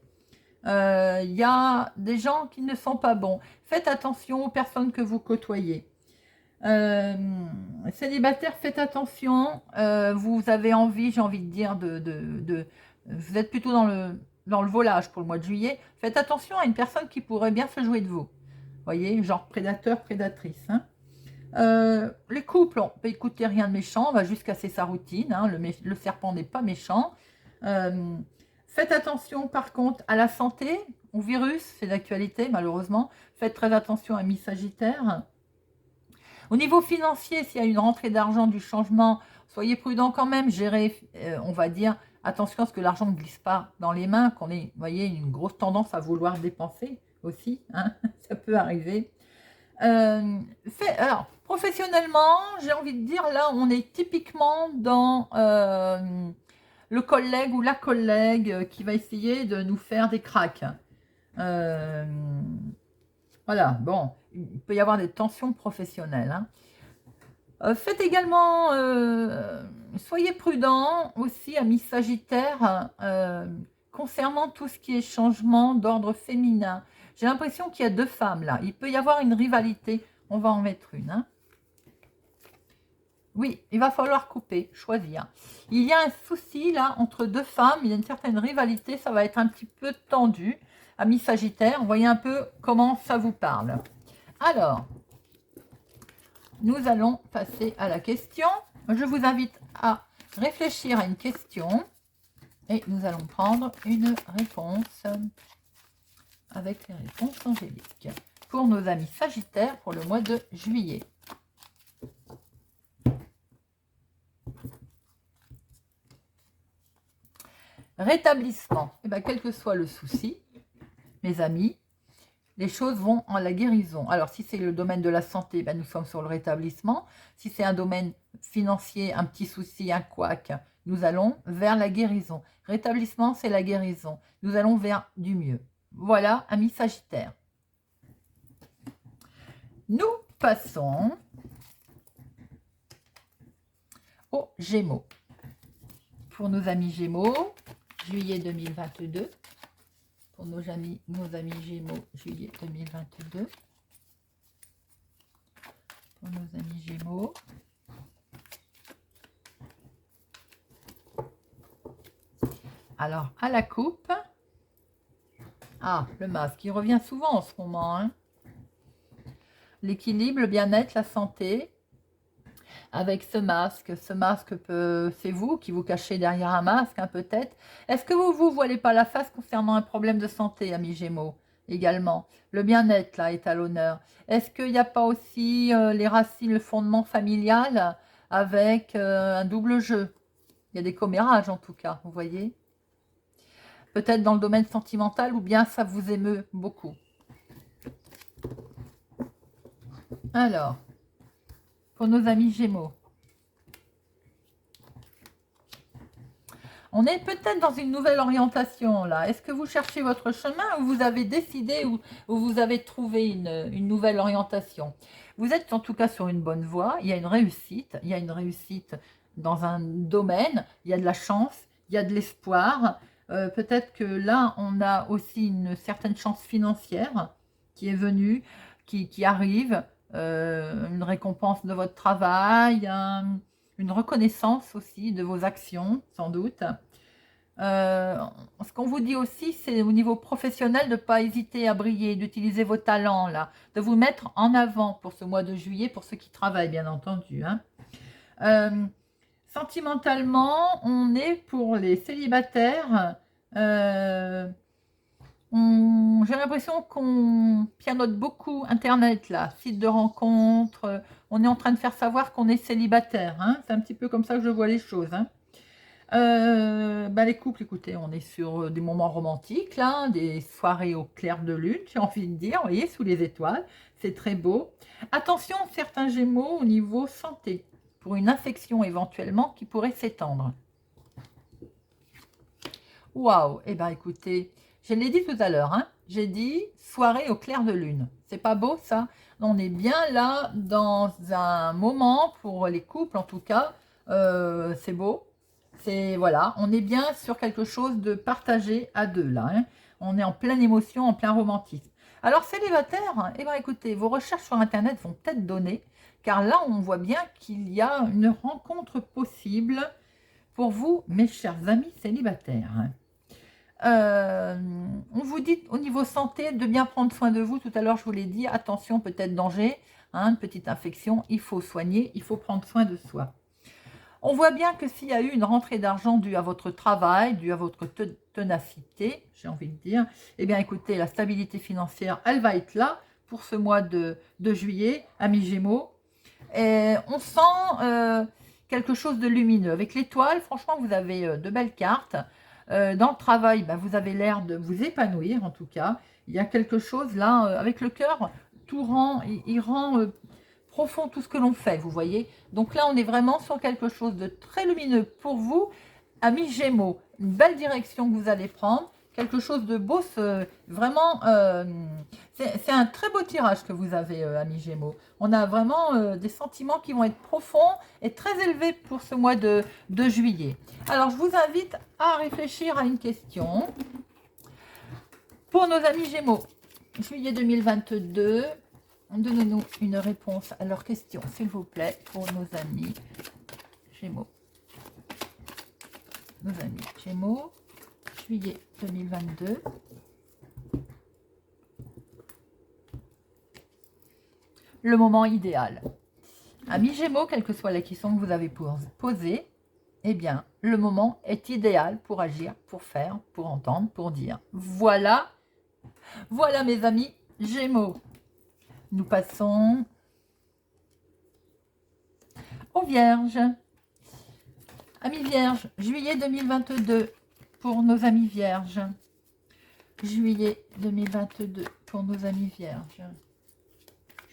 Il y a des gens qui ne sont pas bons. Faites attention aux personnes que vous côtoyez. Célibataire, faites attention. Vous avez envie, j'ai envie de dire, vous êtes plutôt dans le volage pour le mois de juillet. Faites attention à une personne qui pourrait bien se jouer de vous. Voyez, genre prédateur, prédatrice. Hein. Les couples, écoutez, rien de méchant, on va juste casser sa routine. Hein, le serpent n'est pas méchant. Faites attention par contre à la santé, au virus, c'est d'actualité malheureusement. Faites très attention à mi-sagittaire. Au niveau financier, s'il y a une rentrée d'argent, du changement, soyez prudent quand même, gérez, on va dire, attention à ce que l'argent ne glisse pas dans les mains, qu'on ait, vous voyez, une grosse tendance à vouloir dépenser aussi, hein, ça peut arriver. Alors, professionnellement, j'ai envie de dire, là, on est typiquement dans le collègue ou la collègue qui va essayer de nous faire des cracks. Voilà, bon, il peut y avoir des tensions professionnelles. Hein. Faites également, soyez prudent aussi, amis Sagittaire, concernant tout ce qui est changement d'ordre féminin. J'ai l'impression qu'il y a deux femmes là. Il peut y avoir une rivalité. On va en mettre une. Hein. Oui, il va falloir couper, choisir. Il y a un souci là entre deux femmes. Il y a une certaine rivalité. Ça va être un petit peu tendu. Amis Sagittaire, voyez un peu comment ça vous parle. Alors, nous allons passer à la question. Je vous invite à réfléchir à une question. Et nous allons prendre une réponse avec les réponses angéliques pour nos amis Sagittaires pour le mois de juillet. Rétablissement. Eh bien, quel que soit le souci, mes amis, les choses vont en la guérison. Alors, si c'est le domaine de la santé, ben, nous sommes sur le rétablissement. Si c'est un domaine financier, un petit souci, un couac, nous allons vers la guérison. Rétablissement, c'est la guérison. Nous allons vers du mieux. Voilà, amis Sagittaires. Nous passons aux Gémeaux. Pour nos amis Gémeaux, juillet 2022. Pour nos amis Gémeaux, juillet 2022. Pour nos amis Gémeaux. Alors, à la coupe. Ah, le masque, il revient souvent en ce moment. Hein. L'équilibre, le bien-être, la santé. Avec ce masque c'est vous qui vous cachez derrière un masque, hein, peut-être. Est-ce que vous voilez pas la face concernant un problème de santé, amis Gémeaux, également? Le bien-être, là, est à l'honneur. Est-ce qu'il n'y a pas aussi les racines, le fondement familial avec un double jeu? Il y a des commérages, en tout cas, vous voyez? Peut-être dans le domaine sentimental ou bien ça vous émeut beaucoup. Alors, pour nos amis Gémeaux. On est peut-être dans une nouvelle orientation là. Est-ce que vous cherchez votre chemin ou vous avez décidé ou vous avez trouvé une nouvelle orientation? Vous êtes en tout cas sur une bonne voie. Il y a une réussite. Il y a une réussite dans un domaine. Il y a de la chance. Il y a de l'espoir. Peut-être que là, on a aussi une certaine chance financière qui est venue, qui arrive. Une récompense de votre travail, une reconnaissance aussi de vos actions, sans doute. Ce qu'on vous dit aussi, c'est au niveau professionnel de ne pas hésiter à briller, d'utiliser vos talents, là, de vous mettre en avant pour ce mois de juillet, pour ceux qui travaillent, bien entendu. Hein. Sentimentalement, on est pour les célibataires. J'ai l'impression qu'on pianote beaucoup Internet, là, site de rencontres. On est en train de faire savoir qu'on est célibataire. Hein. C'est un petit peu comme ça que je vois les choses. Hein. Les couples, écoutez, on est sur des moments romantiques, là, des soirées au clair de lune, j'ai envie de dire, vous voyez, sous les étoiles, c'est très beau. Attention, certains Gémeaux au niveau santé, pour une infection éventuellement qui pourrait s'étendre. Waouh, eh bien écoutez, je l'ai dit tout à l'heure, hein, j'ai dit soirée au clair de lune. C'est pas beau ça? On est bien là dans un moment, pour les couples en tout cas, c'est beau. C'est voilà, on est bien sur quelque chose de partagé à deux là. Hein. On est en pleine émotion, en plein romantisme. Alors célibataire, eh bien écoutez, vos recherches sur Internet vont peut-être donner, car là on voit bien qu'il y a une rencontre possible pour vous, mes chers amis célibataires. On vous dit au niveau santé de bien prendre soin de vous. Tout à l'heure, je vous l'ai dit, attention, peut-être danger, hein, une petite infection, il faut soigner, il faut prendre soin de soi. On voit bien que s'il y a eu une rentrée d'argent due à votre travail, due à votre ténacité, j'ai envie de dire, eh bien écoutez, la stabilité financière, elle va être là pour ce mois de juillet, amis Gémeaux. Et on sent quelque chose de lumineux. Avec l'étoile, franchement, vous avez de belles cartes. Dans le travail, vous avez l'air de vous épanouir, en tout cas. Il y a quelque chose là, avec le cœur, tout rend, il rend profond tout ce que l'on fait, vous voyez. Donc là, on est vraiment sur quelque chose de très lumineux pour vous, amis Gémeaux. Une belle direction que vous allez prendre, quelque chose de beau, vraiment, c'est un très beau tirage que vous avez, amis Gémeaux. On a vraiment des sentiments qui vont être profonds et très élevés pour ce mois de juillet. Alors, je vous invite à réfléchir à une question. Pour nos amis Gémeaux, juillet 2022, donnez-nous une réponse à leur question, s'il vous plaît, pour nos amis Gémeaux. Nos amis Gémeaux, juillet 2022. Le moment idéal. Amis Gémeaux, quelle que soit la question que vous avez posée, eh bien, le moment est idéal pour agir, pour faire, pour entendre, pour dire. Voilà, voilà mes amis Gémeaux. Nous passons aux Vierges. Amis Vierges, juillet 2022 pour nos amis Vierges. Juillet 2022 pour nos amis Vierges.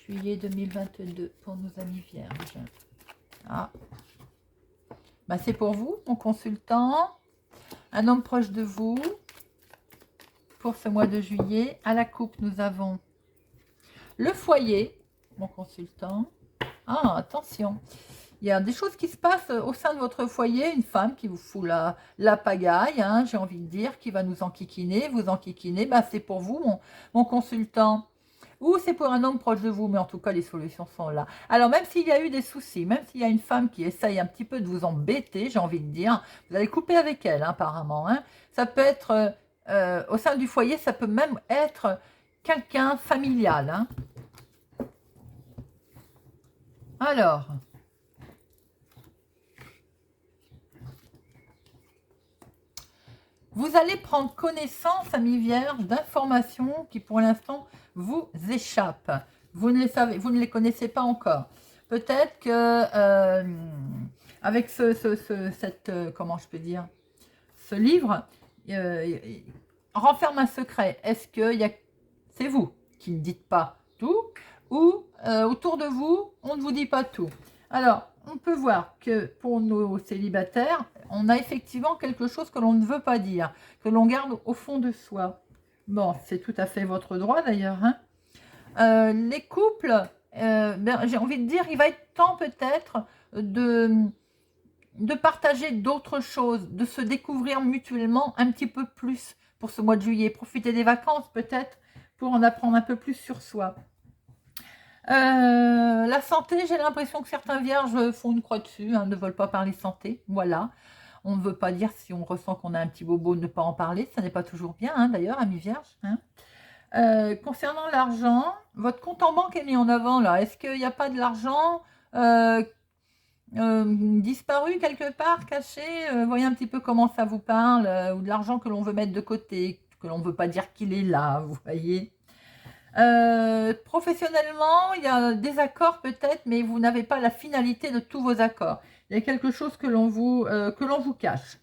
Juillet 2022 pour nos amis Vierges. Ah. C'est pour vous, mon consultant. Un homme proche de vous pour ce mois de juillet. À la coupe, nous avons le foyer, mon consultant. Ah, attention. Il y a des choses qui se passent au sein de votre foyer. Une femme qui vous fout la pagaille, hein, j'ai envie de dire, qui va nous enquiquiner, vous enquiquiner. C'est pour vous, mon consultant. Ou c'est pour un homme proche de vous, mais en tout cas, les solutions sont là. Alors, même s'il y a eu des soucis, même s'il y a une femme qui essaye un petit peu de vous embêter, j'ai envie de dire, vous allez couper avec elle, hein, apparemment. Hein. Ça peut être, au sein du foyer, ça peut même être quelqu'un familial. Hein. Alors, vous allez prendre connaissance, amis vierges, d'informations qui pour l'instant vous échappent. Vous ne les connaissez pas encore. Peut-être que avec comment je peux dire, ce livre renferme un secret. Est-ce que c'est vous qui ne dites pas tout, ou autour de vous, on ne vous dit pas tout. Alors, on peut voir que pour nos célibataires, on a effectivement quelque chose que l'on ne veut pas dire, que l'on garde au fond de soi. Bon, c'est tout à fait votre droit d'ailleurs, hein. Les couples, j'ai envie de dire, il va être temps peut-être de partager d'autres choses, de se découvrir mutuellement un petit peu plus pour ce mois de juillet. Profiter des vacances peut-être pour en apprendre un peu plus sur soi. La santé, j'ai l'impression que certains vierges font une croix dessus, hein, ne veulent pas parler santé. Voilà. On ne veut pas dire si on ressent qu'on a un petit bobo, ne pas en parler. Ça n'est pas toujours bien, hein, d'ailleurs, amis vierges. Hein. Concernant l'argent, votre compte en banque est mis en avant là. Est-ce qu'il n'y a pas de l'argent disparu quelque part, caché? Voyez un petit peu comment ça vous parle, ou de l'argent que l'on veut mettre de côté, que l'on ne veut pas dire qu'il est là, vous voyez. Professionnellement, il y a des accords peut-être, mais vous n'avez pas la finalité de tous vos accords. Il y a quelque chose que l'on vous cache.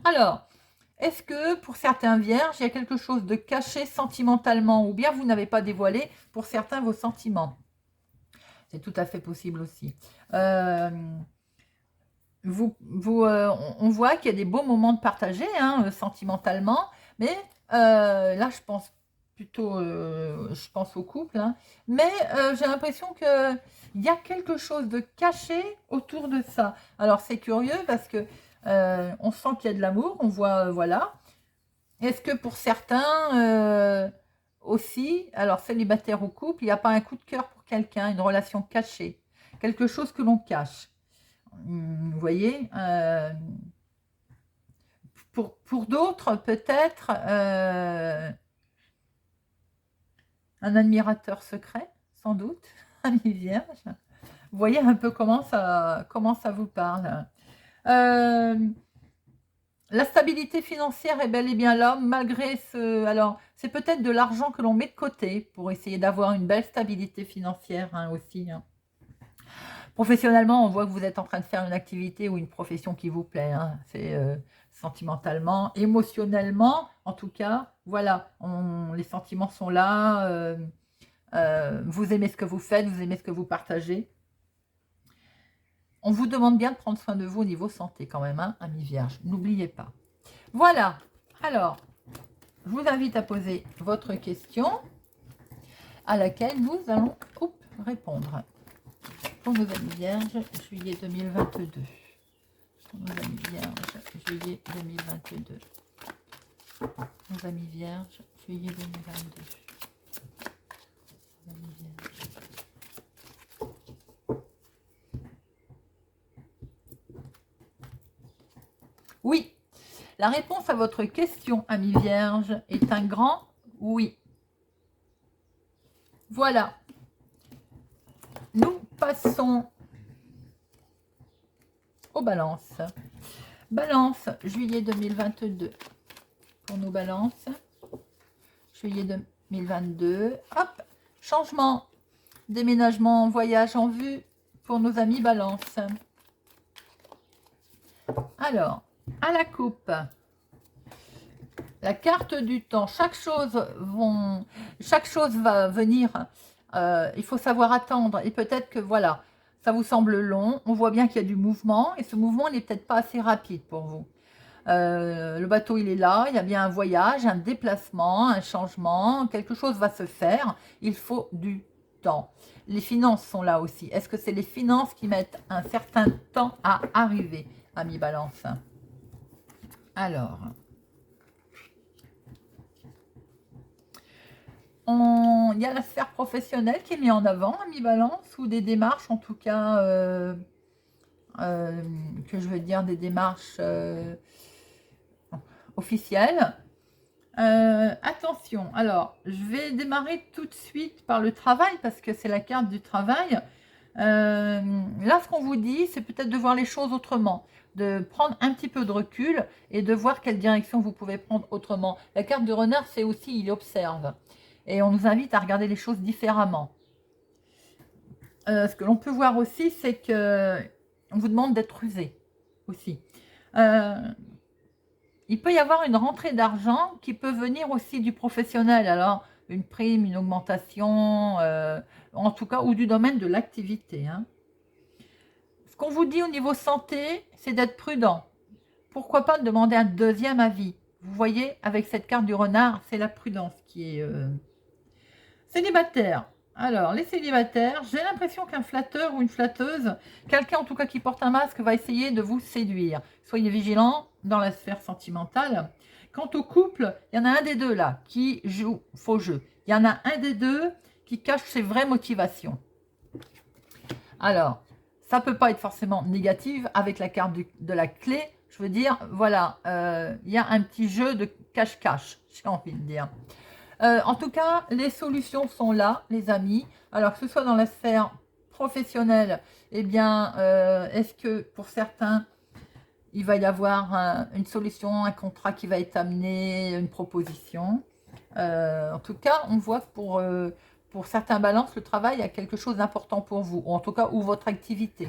Alors, est-ce que pour certains vierges, il y a quelque chose de caché sentimentalement, ou bien vous n'avez pas dévoilé pour certains vos sentiments? C'est tout à fait possible aussi. On voit qu'il y a des beaux moments de partager, hein, sentimentalement, mais là, je pense plutôt, je pense au couple, hein, mais j'ai l'impression qu'il y a quelque chose de caché autour de ça. Alors, c'est curieux parce que on sent qu'il y a de l'amour, on voit, voilà. Est-ce que pour certains aussi, alors célibataire ou couple, il n'y a pas un coup de cœur pour quelqu'un, une relation cachée, quelque chose que l'on cache? Vous voyez, pour d'autres, peut-être un admirateur secret, sans doute, ami vierge. Vous voyez un peu comment ça vous parle. La stabilité financière est bel et bien là, malgré ce... Alors, c'est peut-être de l'argent que l'on met de côté pour essayer d'avoir une belle stabilité financière, hein, aussi. Hein. Professionnellement, on voit que vous êtes en train de faire une activité ou une profession qui vous plaît. Hein. C'est sentimentalement, émotionnellement, en tout cas, voilà, les sentiments sont là. Vous aimez ce que vous faites, vous aimez ce que vous partagez. On vous demande bien de prendre soin de vous au niveau santé quand même, hein, amis vierges. N'oubliez pas. Voilà. Alors, je vous invite à poser votre question à laquelle nous allons répondre. Pour nos amis vierges, juillet 2022. Pour nos amis vierges, juillet 2022. Nos amis vierges, juillet 2022. Nos amis vierges. Oui, la réponse à votre question, amis vierges, est un grand oui. Voilà. Nous passons aux balances. Balance, juillet 2022. Pour nos balances, juillet 2022. Hop, changement, déménagement, voyage en vue pour nos amis balance. Alors, à la coupe, la carte du temps, chaque chose va venir, il faut savoir attendre, et peut-être que voilà, ça vous semble long, on voit bien qu'il y a du mouvement, et ce mouvement n'est peut-être pas assez rapide pour vous. Le bateau il est là, il y a bien un voyage, un déplacement, un changement, quelque chose va se faire, il faut du temps. Les finances sont là aussi. Est-ce que c'est les finances qui mettent un certain temps à arriver, amis balance? Alors, il y a la sphère professionnelle qui est mise en avant, amis balance, ou des démarches en tout cas, que je veux dire, des démarches officielles. Attention, alors, je vais démarrer tout de suite par le travail, parce que c'est la carte du travail. Là, ce qu'on vous dit, c'est peut-être de voir les choses autrement, de prendre un petit peu de recul et de voir quelle direction vous pouvez prendre autrement. La carte du renard, c'est aussi, il observe. Et on nous invite à regarder les choses différemment. Ce que l'on peut voir aussi, c'est que on vous demande d'être rusé aussi. Il peut y avoir une rentrée d'argent qui peut venir aussi du professionnel. Alors, une prime, une augmentation, en tout cas, ou du domaine de l'activité. Hein. Ce qu'on vous dit au niveau santé, c'est d'être prudent. Pourquoi pas demander un deuxième avis? Vous voyez, avec cette carte du renard, c'est la prudence qui est... Célibataire. Alors, les célibataires, j'ai l'impression qu'un flatteur ou une flatteuse, quelqu'un en tout cas qui porte un masque, va essayer de vous séduire. Soyez vigilants dans la sphère sentimentale. Quant au couple, il y en a un des deux là qui joue faux jeu. Il y en a un des deux qui cache ses vraies motivations. Alors, ça ne peut pas être forcément négatif avec la carte de la clé. Je veux dire, voilà, il y a un petit jeu de cache-cache, j'ai envie de dire. En tout cas, les solutions sont là, les amis. Alors, que ce soit dans la sphère professionnelle, eh bien, est-ce que pour certains, il va y avoir une solution, un contrat qui va être amené, une proposition. En tout cas, on voit que pour certains balances, le travail a quelque chose d'important pour vous, ou en tout cas, ou votre activité.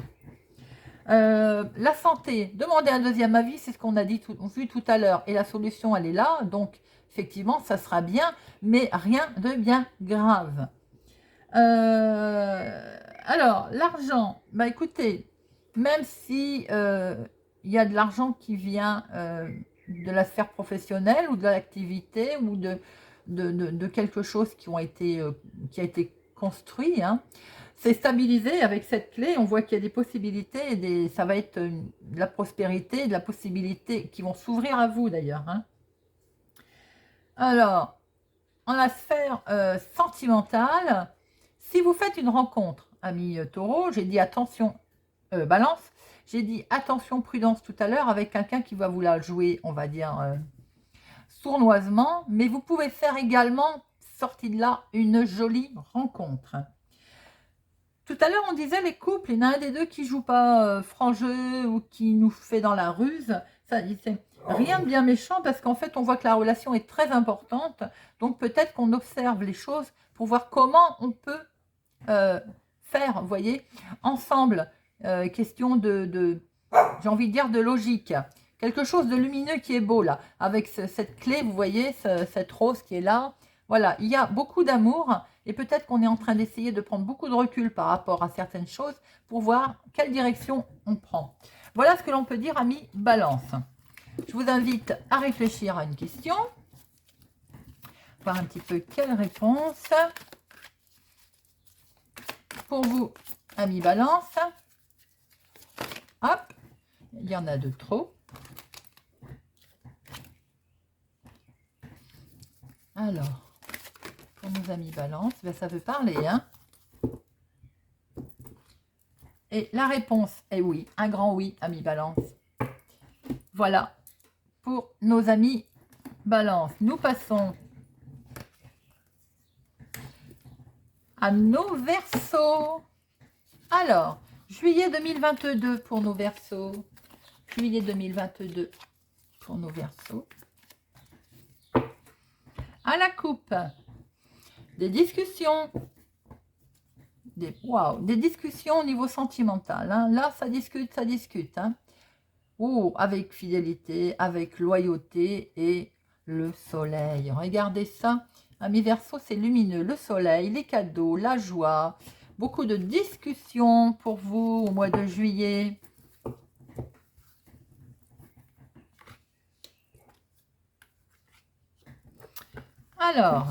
La santé, demandez un deuxième avis, c'est ce qu'on a vu tout à l'heure, et la solution, elle est là, donc effectivement, ça sera bien, mais rien de bien grave. Alors, l'argent, bah écoutez, même si il y a de l'argent qui vient de la sphère professionnelle ou de l'activité ou de quelque chose qui a été construit, hein, c'est stabilisé avec cette clé. On voit qu'il y a des possibilités, ça va être de la prospérité, de la possibilité qui vont s'ouvrir à vous d'ailleurs. Hein. Alors, en la sphère sentimentale, si vous faites une rencontre, ami taureau, j'ai dit attention, balance, j'ai dit attention, prudence tout à l'heure avec quelqu'un qui va vous la jouer, on va dire, sournoisement, mais vous pouvez faire également, sorti de là, une jolie rencontre. Tout à l'heure, on disait les couples, il y en a un des deux qui joue pas franc jeu ou qui nous fait dans la ruse. Ça, c'est rien de bien méchant parce qu'en fait, on voit que la relation est très importante. Donc, peut-être qu'on observe les choses pour voir comment on peut faire, vous voyez, ensemble. Question j'ai envie de dire, de logique. Quelque chose de lumineux qui est beau, là. Avec cette clé, vous voyez, cette rose qui est là. Voilà, il y a beaucoup d'amour et peut-être qu'on est en train d'essayer de prendre beaucoup de recul par rapport à certaines choses pour voir quelle direction on prend. Voilà ce que l'on peut dire, amis Balance. Je vous invite à réfléchir à une question, voir un petit peu quelle réponse pour vous, amis Balance. Hop, il y en a de trop. Alors, pour nos amis Balance, ben ça veut parler, hein. Et la réponse est oui, un grand oui, amis Balance. Voilà, pour nos amis Balance. Nous passons à nos Verseaux. Alors, juillet 2022 pour nos Verseaux. Juillet 2022 pour nos Verseaux. À la coupe, des discussions, des discussions au niveau sentimental. Hein. Là, ça discute, ça discute. Hein. Avec fidélité, avec loyauté et le soleil. Regardez ça, amis Verseaux, c'est lumineux. Le soleil, les cadeaux, la joie, beaucoup de discussions pour vous au mois de juillet. Alors,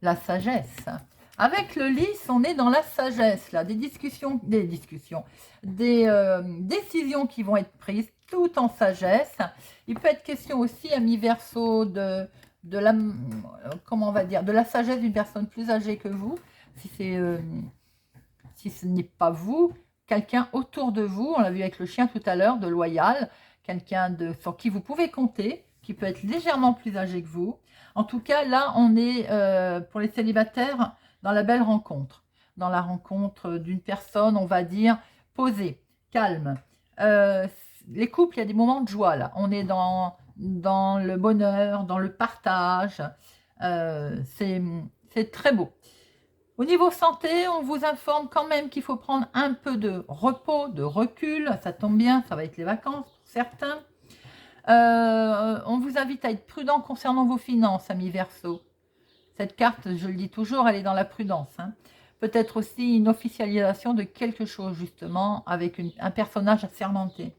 la sagesse. Avec le lys, on est dans la sagesse, là, des décisions qui vont être prises tout en sagesse. Il peut être question aussi, amis Verseaux, de la, comment on va dire, de la sagesse d'une personne plus âgée que vous, si ce n'est pas vous, quelqu'un autour de vous, on l'a vu avec le chien tout à l'heure, de loyal, quelqu'un sur qui vous pouvez compter, qui peut être légèrement plus âgé que vous. En tout cas, là, on est, pour les célibataires, dans la belle rencontre. Dans la rencontre d'une personne, on va dire, posée, calme. Les couples, il y a des moments de joie, là. On est dans le bonheur, dans le partage. C'est très beau. Au niveau santé, on vous informe quand même qu'il faut prendre un peu de repos, de recul. Ça tombe bien, ça va être les vacances pour certains. On vous invite à être prudent concernant vos finances, amis Verseau. Cette carte, je le dis toujours, elle est dans la prudence. Hein. Peut-être aussi une officialisation de quelque chose, justement, avec un personnage assermenté.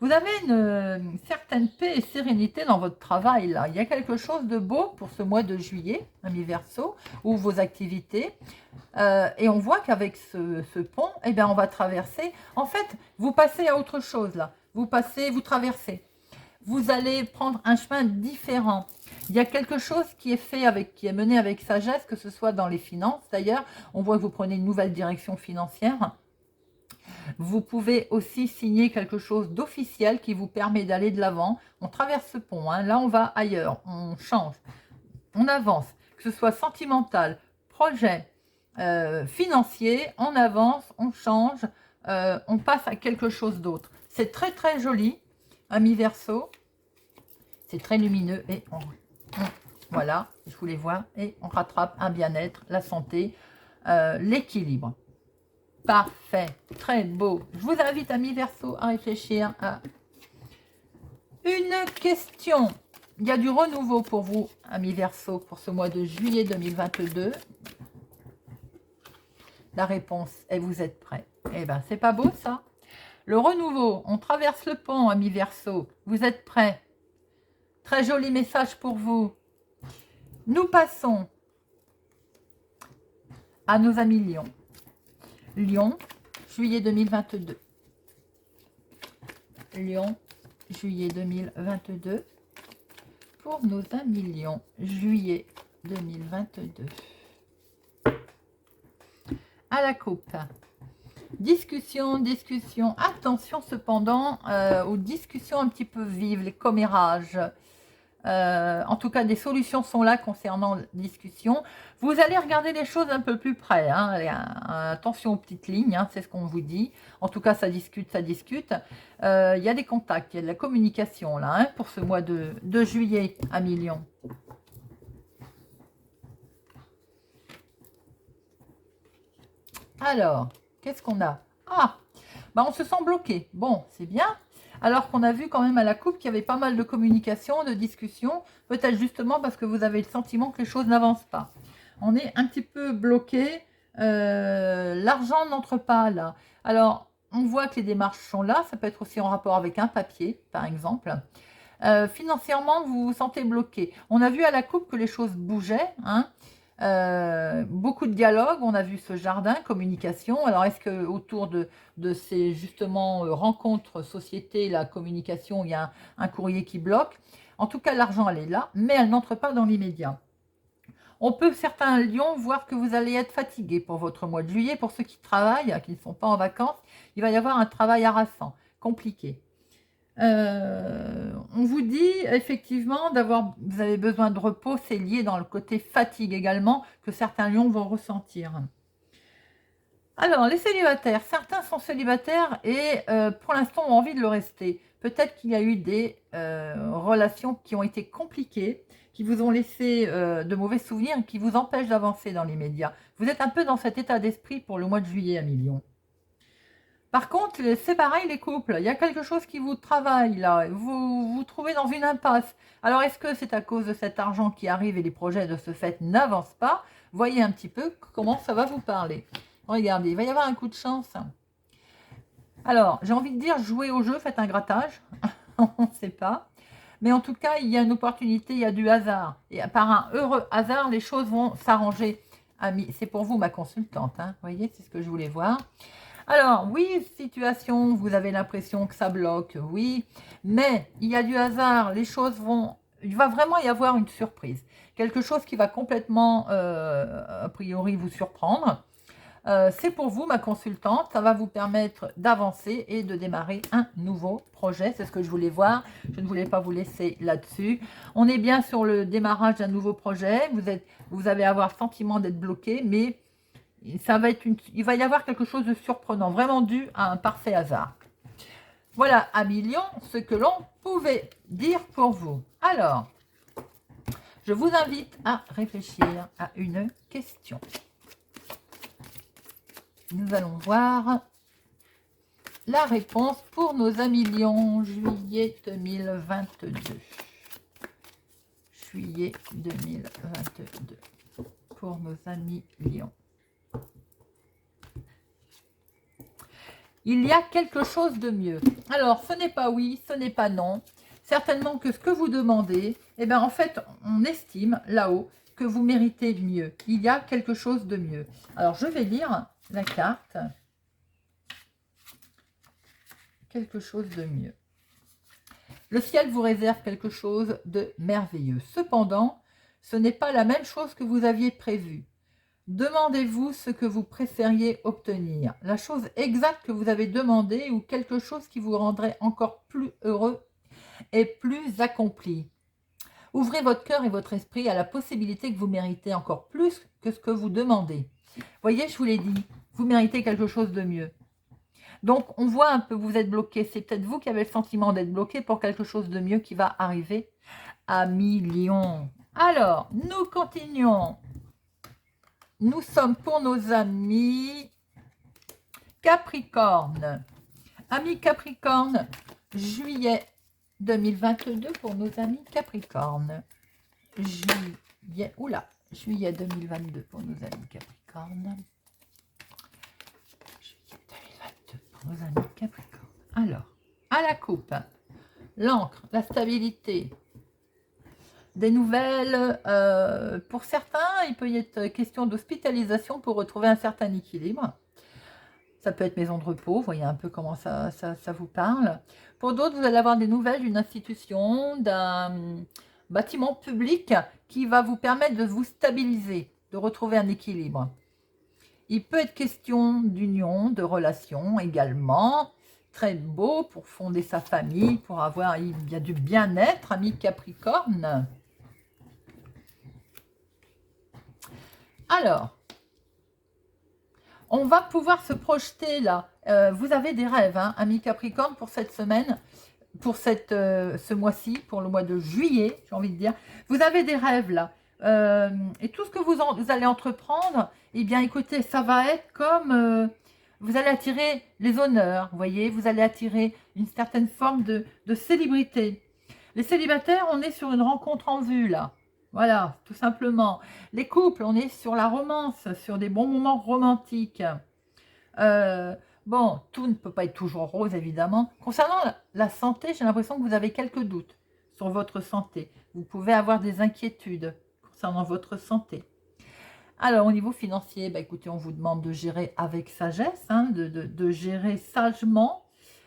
Vous avez une certaine paix et sérénité dans votre travail, là. Il y a quelque chose de beau pour ce mois de juillet, ami Verseau, ou vos activités. Et on voit qu'avec ce pont, eh bien, on va traverser. En fait, vous passez à autre chose, là. Vous traversez. Vous allez prendre un chemin différent. Il y a quelque chose qui est fait qui est mené avec sagesse, que ce soit dans les finances. D'ailleurs, on voit que vous prenez une nouvelle direction financière. Vous pouvez aussi signer quelque chose d'officiel qui vous permet d'aller de l'avant. On traverse ce pont, hein. Là on va ailleurs, on change, on avance, que ce soit sentimental, projet, financier, on avance, on change, on passe à quelque chose d'autre. C'est très très joli, ami Verseau, c'est très lumineux et voilà, je vous les vois, et on rattrape un bien-être, la santé, l'équilibre. Parfait, très beau. Je vous invite, amis Verseau, à réfléchir à une question. Il y a du renouveau pour vous, amis Verseau, pour ce mois de juillet 2022. La réponse est: vous êtes prêts. Eh bien, c'est pas beau ça? Le renouveau, on traverse le pont, amis Verseau. Vous êtes prêts? Très joli message pour vous. Nous passons à nos amis Lions. Lion, juillet 2022. Lion, juillet 2022. Pour nos amis Lion, juillet 2022. À la coupe. Discussion, discussion. Attention cependant aux discussions un petit peu vives, les commérages. En tout cas, des solutions sont là concernant la discussion. Vous allez regarder les choses un peu plus près. Hein. Attention aux petites lignes, hein, c'est ce qu'on vous dit. En tout cas, ça discute, ça discute. Il y a des contacts, il y a de la communication là, hein, pour ce mois de juillet à Lion. Alors, qu'est-ce qu'on a? Ah, bah on se sent bloqué. Bon, c'est bien. Alors qu'on a vu quand même à la coupe qu'il y avait pas mal de communication, de discussion, peut-être justement parce que vous avez le sentiment que les choses n'avancent pas. On est un petit peu bloqué, l'argent n'entre pas là. Alors, on voit que les démarches sont là, ça peut être aussi en rapport avec un papier, par exemple. Financièrement, vous vous sentez bloqué. On a vu à la coupe que les choses bougeaient, hein. Beaucoup de dialogues, on a vu ce jardin, communication. Alors, est-ce que autour de ces justement rencontres, sociétés, la communication, il y a un courrier qui bloque? En tout cas, l'argent, elle est là, mais elle n'entre pas dans l'immédiat. On peut, certains lions, voir que vous allez être fatigué pour votre mois de juillet. Pour ceux qui travaillent, qui ne sont pas en vacances, il va y avoir un travail harassant, compliqué. On vous dit effectivement vous avez besoin de repos, c'est lié dans le côté fatigue également que certains lions vont ressentir. Alors les célibataires, certains sont célibataires et pour l'instant ont envie de le rester. Peut-être qu'il y a eu des relations qui ont été compliquées, qui vous ont laissé de mauvais souvenirs et qui vous empêchent d'avancer dans l'immédiat. Vous êtes un peu dans cet état d'esprit pour le mois de juillet, amis Lions. Par contre, c'est pareil les couples, il y a quelque chose qui vous travaille là, vous vous trouvez dans une impasse. Alors est-ce que c'est à cause de cet argent qui arrive et les projets de ce fait n'avancent pas? Voyez un petit peu comment ça va vous parler. Regardez, il va y avoir un coup de chance. Alors, j'ai envie de dire, jouez au jeu, faites un grattage, on ne sait pas. Mais en tout cas, il y a une opportunité, il y a du hasard. Et par un heureux hasard, les choses vont s'arranger. Amis, c'est pour vous ma consultante, hein. Vous voyez, c'est ce que je voulais voir. Alors, oui, situation, vous avez l'impression que ça bloque, oui, mais il y a du hasard, les choses vont... Il va vraiment y avoir une surprise. Quelque chose qui va complètement, a priori, vous surprendre. C'est pour vous, ma consultante, ça va vous permettre d'avancer et de démarrer un nouveau projet. C'est ce que je voulais voir, je ne voulais pas vous laisser là-dessus. On est bien sur le démarrage d'un nouveau projet, vous allez avoir le sentiment d'être bloqué, mais... il va y avoir quelque chose de surprenant, vraiment dû à un parfait hasard. Voilà, amis Lions, ce que l'on pouvait dire pour vous. Alors, je vous invite à réfléchir à une question. Nous allons voir la réponse pour nos amis Lions, juillet 2022. Juillet 2022 pour nos amis Lions. Il y a quelque chose de mieux. Alors, ce n'est pas oui, ce n'est pas non. Certainement que ce que vous demandez, eh bien, en fait, on estime là-haut que vous méritez mieux. Il y a quelque chose de mieux. Alors, je vais lire la carte. Quelque chose de mieux. Le ciel vous réserve quelque chose de merveilleux. Cependant, ce n'est pas la même chose que vous aviez prévu. Demandez-vous ce que vous préfériez obtenir. La chose exacte que vous avez demandé ou quelque chose qui vous rendrait encore plus heureux et plus accompli. Ouvrez votre cœur et votre esprit à la possibilité que vous méritez encore plus que ce que vous demandez. Voyez, je vous l'ai dit, vous méritez quelque chose de mieux. Donc, on voit un peu, vous êtes bloqué. C'est peut-être vous qui avez le sentiment d'être bloqué pour quelque chose de mieux qui va arriver à Lion. Alors, nous continuons. Nous sommes pour nos amis Capricorne. Amis Capricorne, juillet 2022 pour nos amis Capricorne. Juillet 2022 pour nos amis Capricorne. Juillet 2022 pour nos amis Capricorne. Alors, à la coupe, l'encre, la stabilité, des nouvelles. Pour certains, il peut y être question d'hospitalisation pour retrouver un certain équilibre. Ça peut être maison de repos, vous voyez un peu comment ça vous parle. Pour d'autres, vous allez avoir des nouvelles d'une institution, d'un bâtiment public qui va vous permettre de vous stabiliser, de retrouver un équilibre. Il peut être question d'union, de relations également. Très beau pour fonder sa famille, pour avoir il y a du bien-être, ami Capricorne. Alors, on va pouvoir se projeter là. Vous avez des rêves, hein, amis Capricorne, pour cette semaine, pour ce mois-ci, pour le mois de juillet, j'ai envie de dire. Vous avez des rêves là. Et tout ce que vous allez entreprendre, eh bien écoutez, ça va être comme... vous allez attirer les honneurs, vous voyez. Vous allez attirer une certaine forme de célébrité. Les célibataires, on est sur une rencontre en vue là. Voilà, tout simplement. Les couples, on est sur la romance, sur des bons moments romantiques. Bon, tout ne peut pas être toujours rose, évidemment. Concernant la santé, j'ai l'impression que vous avez quelques doutes sur votre santé. Vous pouvez avoir des inquiétudes concernant votre santé. Alors, au niveau financier, bah, écoutez, on vous demande de gérer avec sagesse, hein, de gérer sagement,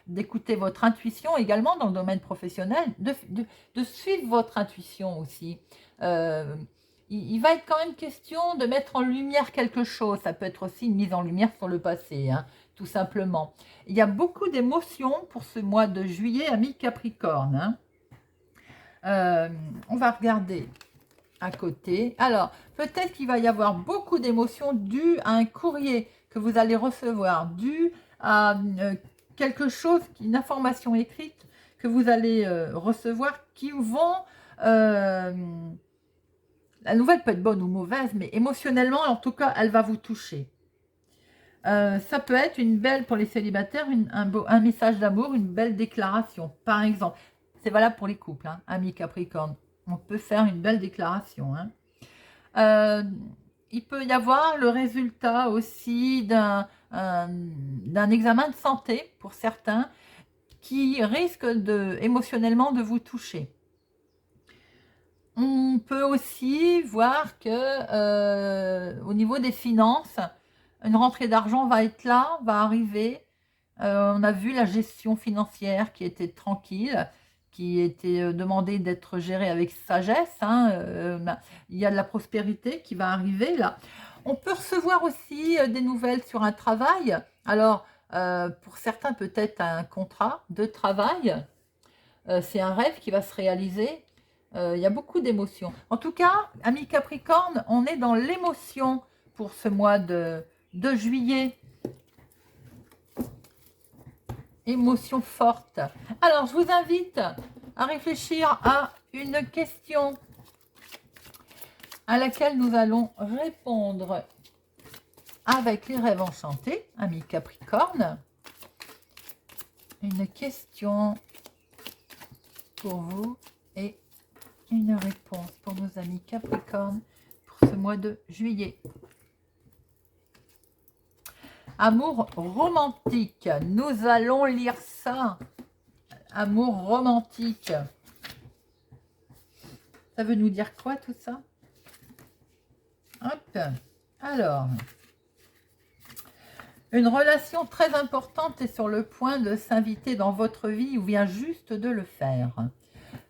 d'écouter votre intuition également dans le domaine professionnel, de suivre votre intuition aussi. Il va être quand même question de mettre en lumière quelque chose. Ça peut être aussi une mise en lumière sur le passé, hein, tout simplement. Il y a beaucoup d'émotions pour ce mois de juillet, amis Capricorne. Hein. On va regarder à côté. Alors, peut-être qu'il va y avoir beaucoup d'émotions dues à un courrier que vous allez recevoir, dû à quelque chose, une information écrite que vous allez recevoir qui vont... la nouvelle peut être bonne ou mauvaise, mais émotionnellement, en tout cas, elle va vous toucher. Ça peut être une belle, pour les célibataires, un message d'amour, une belle déclaration, par exemple. C'est valable pour les couples, hein, amis Capricorne. On peut faire une belle déclaration. Hein. Il peut y avoir le résultat aussi d'un examen de santé, pour certains, qui risque émotionnellement de vous toucher. On peut aussi voir que au niveau des finances, une rentrée d'argent va être là, va arriver. On a vu la gestion financière qui était tranquille, qui était demandée d'être gérée avec sagesse. Hein. Il y a de la prospérité qui va arriver là. On peut recevoir aussi des nouvelles sur un travail. Alors, pour certains, peut-être un contrat de travail. C'est un rêve qui va se réaliser. Il y a beaucoup d'émotions. En tout cas, amis Capricorne, on est dans l'émotion pour ce mois de juillet. Émotion forte. Alors, je vous invite à réfléchir à une question à laquelle nous allons répondre avec les rêves enchantés, amis Capricorne. une question pour vous et une réponse pour nos amis Capricorne pour ce mois de juillet. Amour romantique. Nous allons lire ça. Amour romantique. Ça veut nous dire quoi tout ça? Hop. Alors, une relation très importante est sur le point de s'inviter dans votre vie ou vient juste de le faire.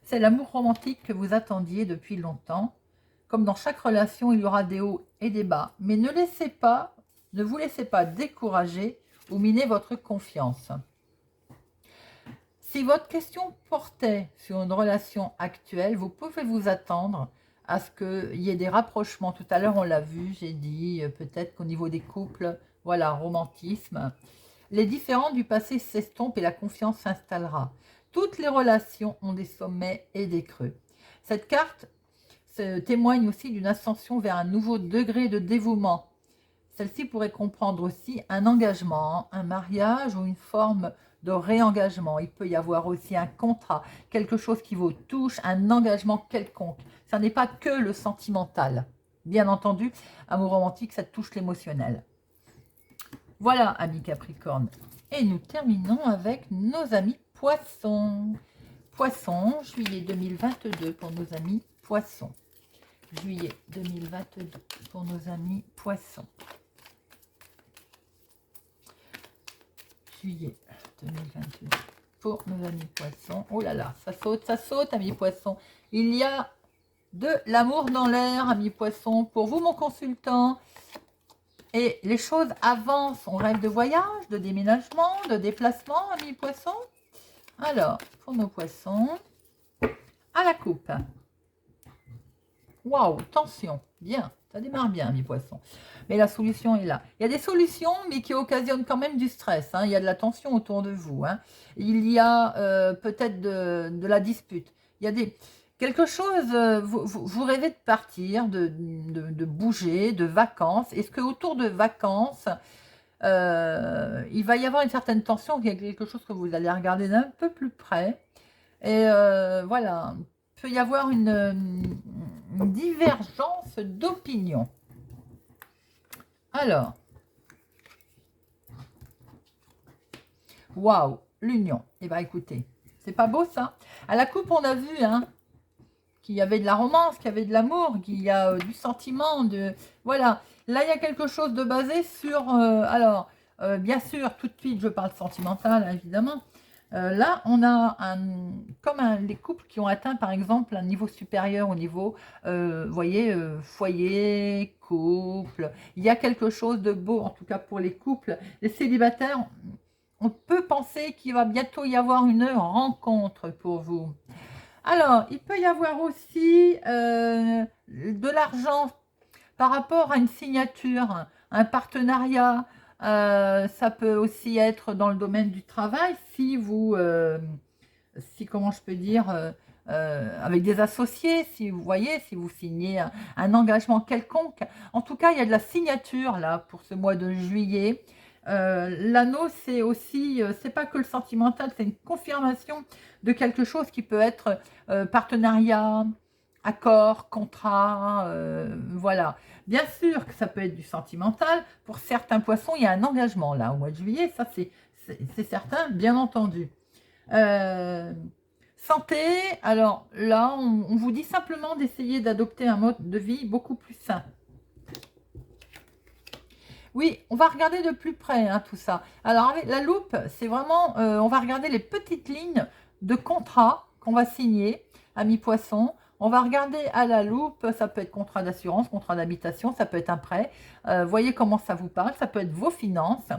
C'est l'amour romantique que vous attendiez depuis longtemps. Comme dans chaque relation, il y aura des hauts et des bas. Mais ne vous laissez pas décourager ou miner votre confiance. Si votre question portait sur une relation actuelle, vous pouvez vous attendre à ce qu'il y ait des rapprochements. Tout à l'heure, on l'a vu, j'ai dit peut-être qu'au niveau des couples, voilà, romantisme. Les différends du passé s'estompent et la confiance s'installera. Toutes les relations ont des sommets et des creux. Cette carte témoigne aussi d'une ascension vers un nouveau degré de dévouement. Celle-ci pourrait comprendre aussi un engagement, un mariage ou une forme de réengagement. Il peut y avoir aussi un contrat, quelque chose qui vous touche, un engagement quelconque. Ça n'est pas que le sentimental. Bien entendu, amour romantique, ça touche l'émotionnel. Voilà, amis Capricorne. Et nous terminons avec nos amis Poissons. Poissons, juillet 2022 pour nos amis Poissons. Juillet 2022 pour nos amis Poissons. Juillet 2022 pour nos amis Poissons. Oh là là, ça saute, amis Poissons. Il y a de l'amour dans l'air, amis Poissons. Pour vous, mon consultant. Et les choses avancent. On rêve de voyage, de déménagement, de déplacement, amis Poissons. Alors, pour nos Poissons, à la coupe. Waouh, tension. Bien, ça démarre bien, amis Poissons. Mais la solution est là. Il y a des solutions, mais qui occasionnent quand même du stress. Hein. Il y a de la tension autour de vous. Hein. Il y a peut-être de la dispute. Il y a quelque chose, vous rêvez de partir, de bouger, de vacances. Est-ce que autour de vacances, il va y avoir une certaine tension, il y a quelque chose que vous allez regarder d'un peu plus près. Et voilà, il peut y avoir une divergence d'opinion. Alors, waouh, l'union. Eh bien, écoutez, c'est pas beau ça. À la coupe, on a vu qu'il y avait de la romance, qu'il y avait de l'amour, qu'il y a du sentiment, voilà. Là, il y a quelque chose de basé sur... bien sûr, tout de suite, je parle sentimental, évidemment. Là, on a les couples qui ont atteint, par exemple, un niveau supérieur au niveau, vous voyez, foyer, couple. Il y a quelque chose de beau, en tout cas pour les couples. Les célibataires, on peut penser qu'il va bientôt y avoir une rencontre pour vous. Alors, il peut y avoir aussi de l'argent par rapport à une signature, un partenariat. Ça peut aussi être dans le domaine du travail, si vous, comment je peux dire, avec des associés, si vous voyez, si vous signez un engagement quelconque. En tout cas, il y a de la signature là pour ce mois de juillet. L'anneau, c'est aussi, c'est pas que le sentimental, c'est une confirmation de quelque chose qui peut être partenariat, accord, contrat, voilà. Bien sûr que ça peut être du sentimental. Pour certains poissons, il y a un engagement là au mois de juillet, ça c'est certain, bien entendu. Santé, alors là, on vous dit simplement d'essayer d'adopter un mode de vie beaucoup plus sain. Oui, on va regarder de plus près tout ça. Alors avec la loupe, c'est vraiment, on va regarder les petites lignes de contrat qu'on va signer, amis poissons. On va regarder à la loupe, ça peut être contrat d'assurance, contrat d'habitation, ça peut être un prêt. Voyez comment ça vous parle, ça peut être vos finances.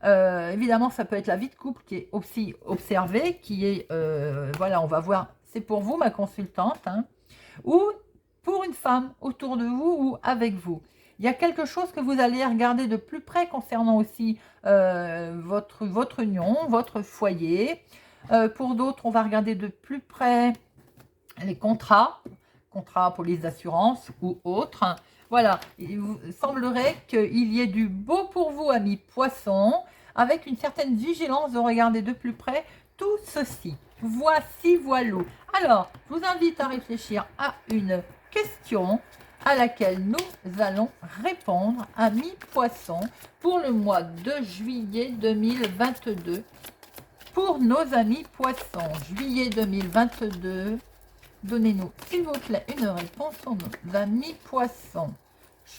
Évidemment, ça peut être la vie de couple qui est aussi observée, qui est, voilà, on va voir, c'est pour vous, ma consultante, ou pour une femme autour de vous ou avec vous. Il y a quelque chose que vous allez regarder de plus près concernant aussi votre union, votre foyer. Pour d'autres, on va regarder de plus près les contrats, police d'assurance ou autres. Voilà, il vous semblerait qu'il y ait du beau pour vous, amis poissons. avec une certaine vigilance de regarder de plus près tout ceci. Voici, voilou. Alors, je vous invite à réfléchir à une question à laquelle nous allons répondre, amis poissons, pour le mois de juillet 2022. Pour nos amis poissons, juillet 2022, donnez-nous, s'il vous plaît, une réponse pour nos amis poissons.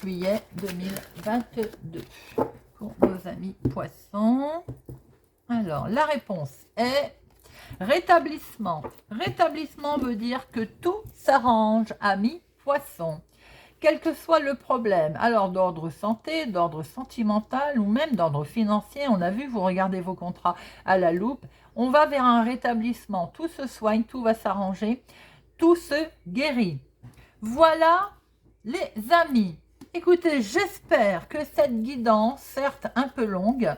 Juillet 2022. Pour nos amis poissons. Alors, la réponse est rétablissement. Rétablissement veut dire que tout s'arrange, amis poissons. Quel que soit le problème, alors d'ordre santé, d'ordre sentimental ou même d'ordre financier, on a vu, vous regardez vos contrats à la loupe, on va vers un rétablissement, tout se soigne, tout va s'arranger, tout se guérit. Voilà les amis. Écoutez, j'espère que cette guidance, certes un peu longue,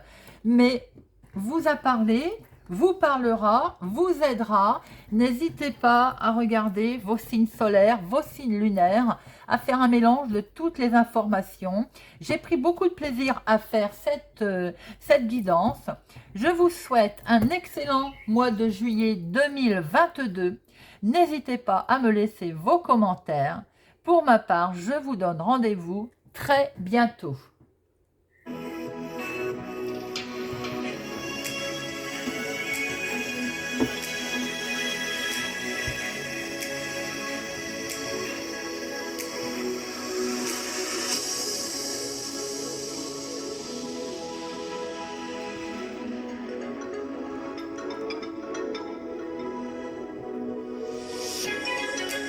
mais vous a parlé, vous parlera, vous aidera. N'hésitez pas à regarder vos signes solaires, vos signes lunaires, à faire un mélange de toutes les informations. J'ai pris beaucoup de plaisir à faire cette guidance. Je vous souhaite un excellent mois de juillet 2022. N'hésitez pas à me laisser vos commentaires. Pour ma part, je vous donne rendez-vous très bientôt.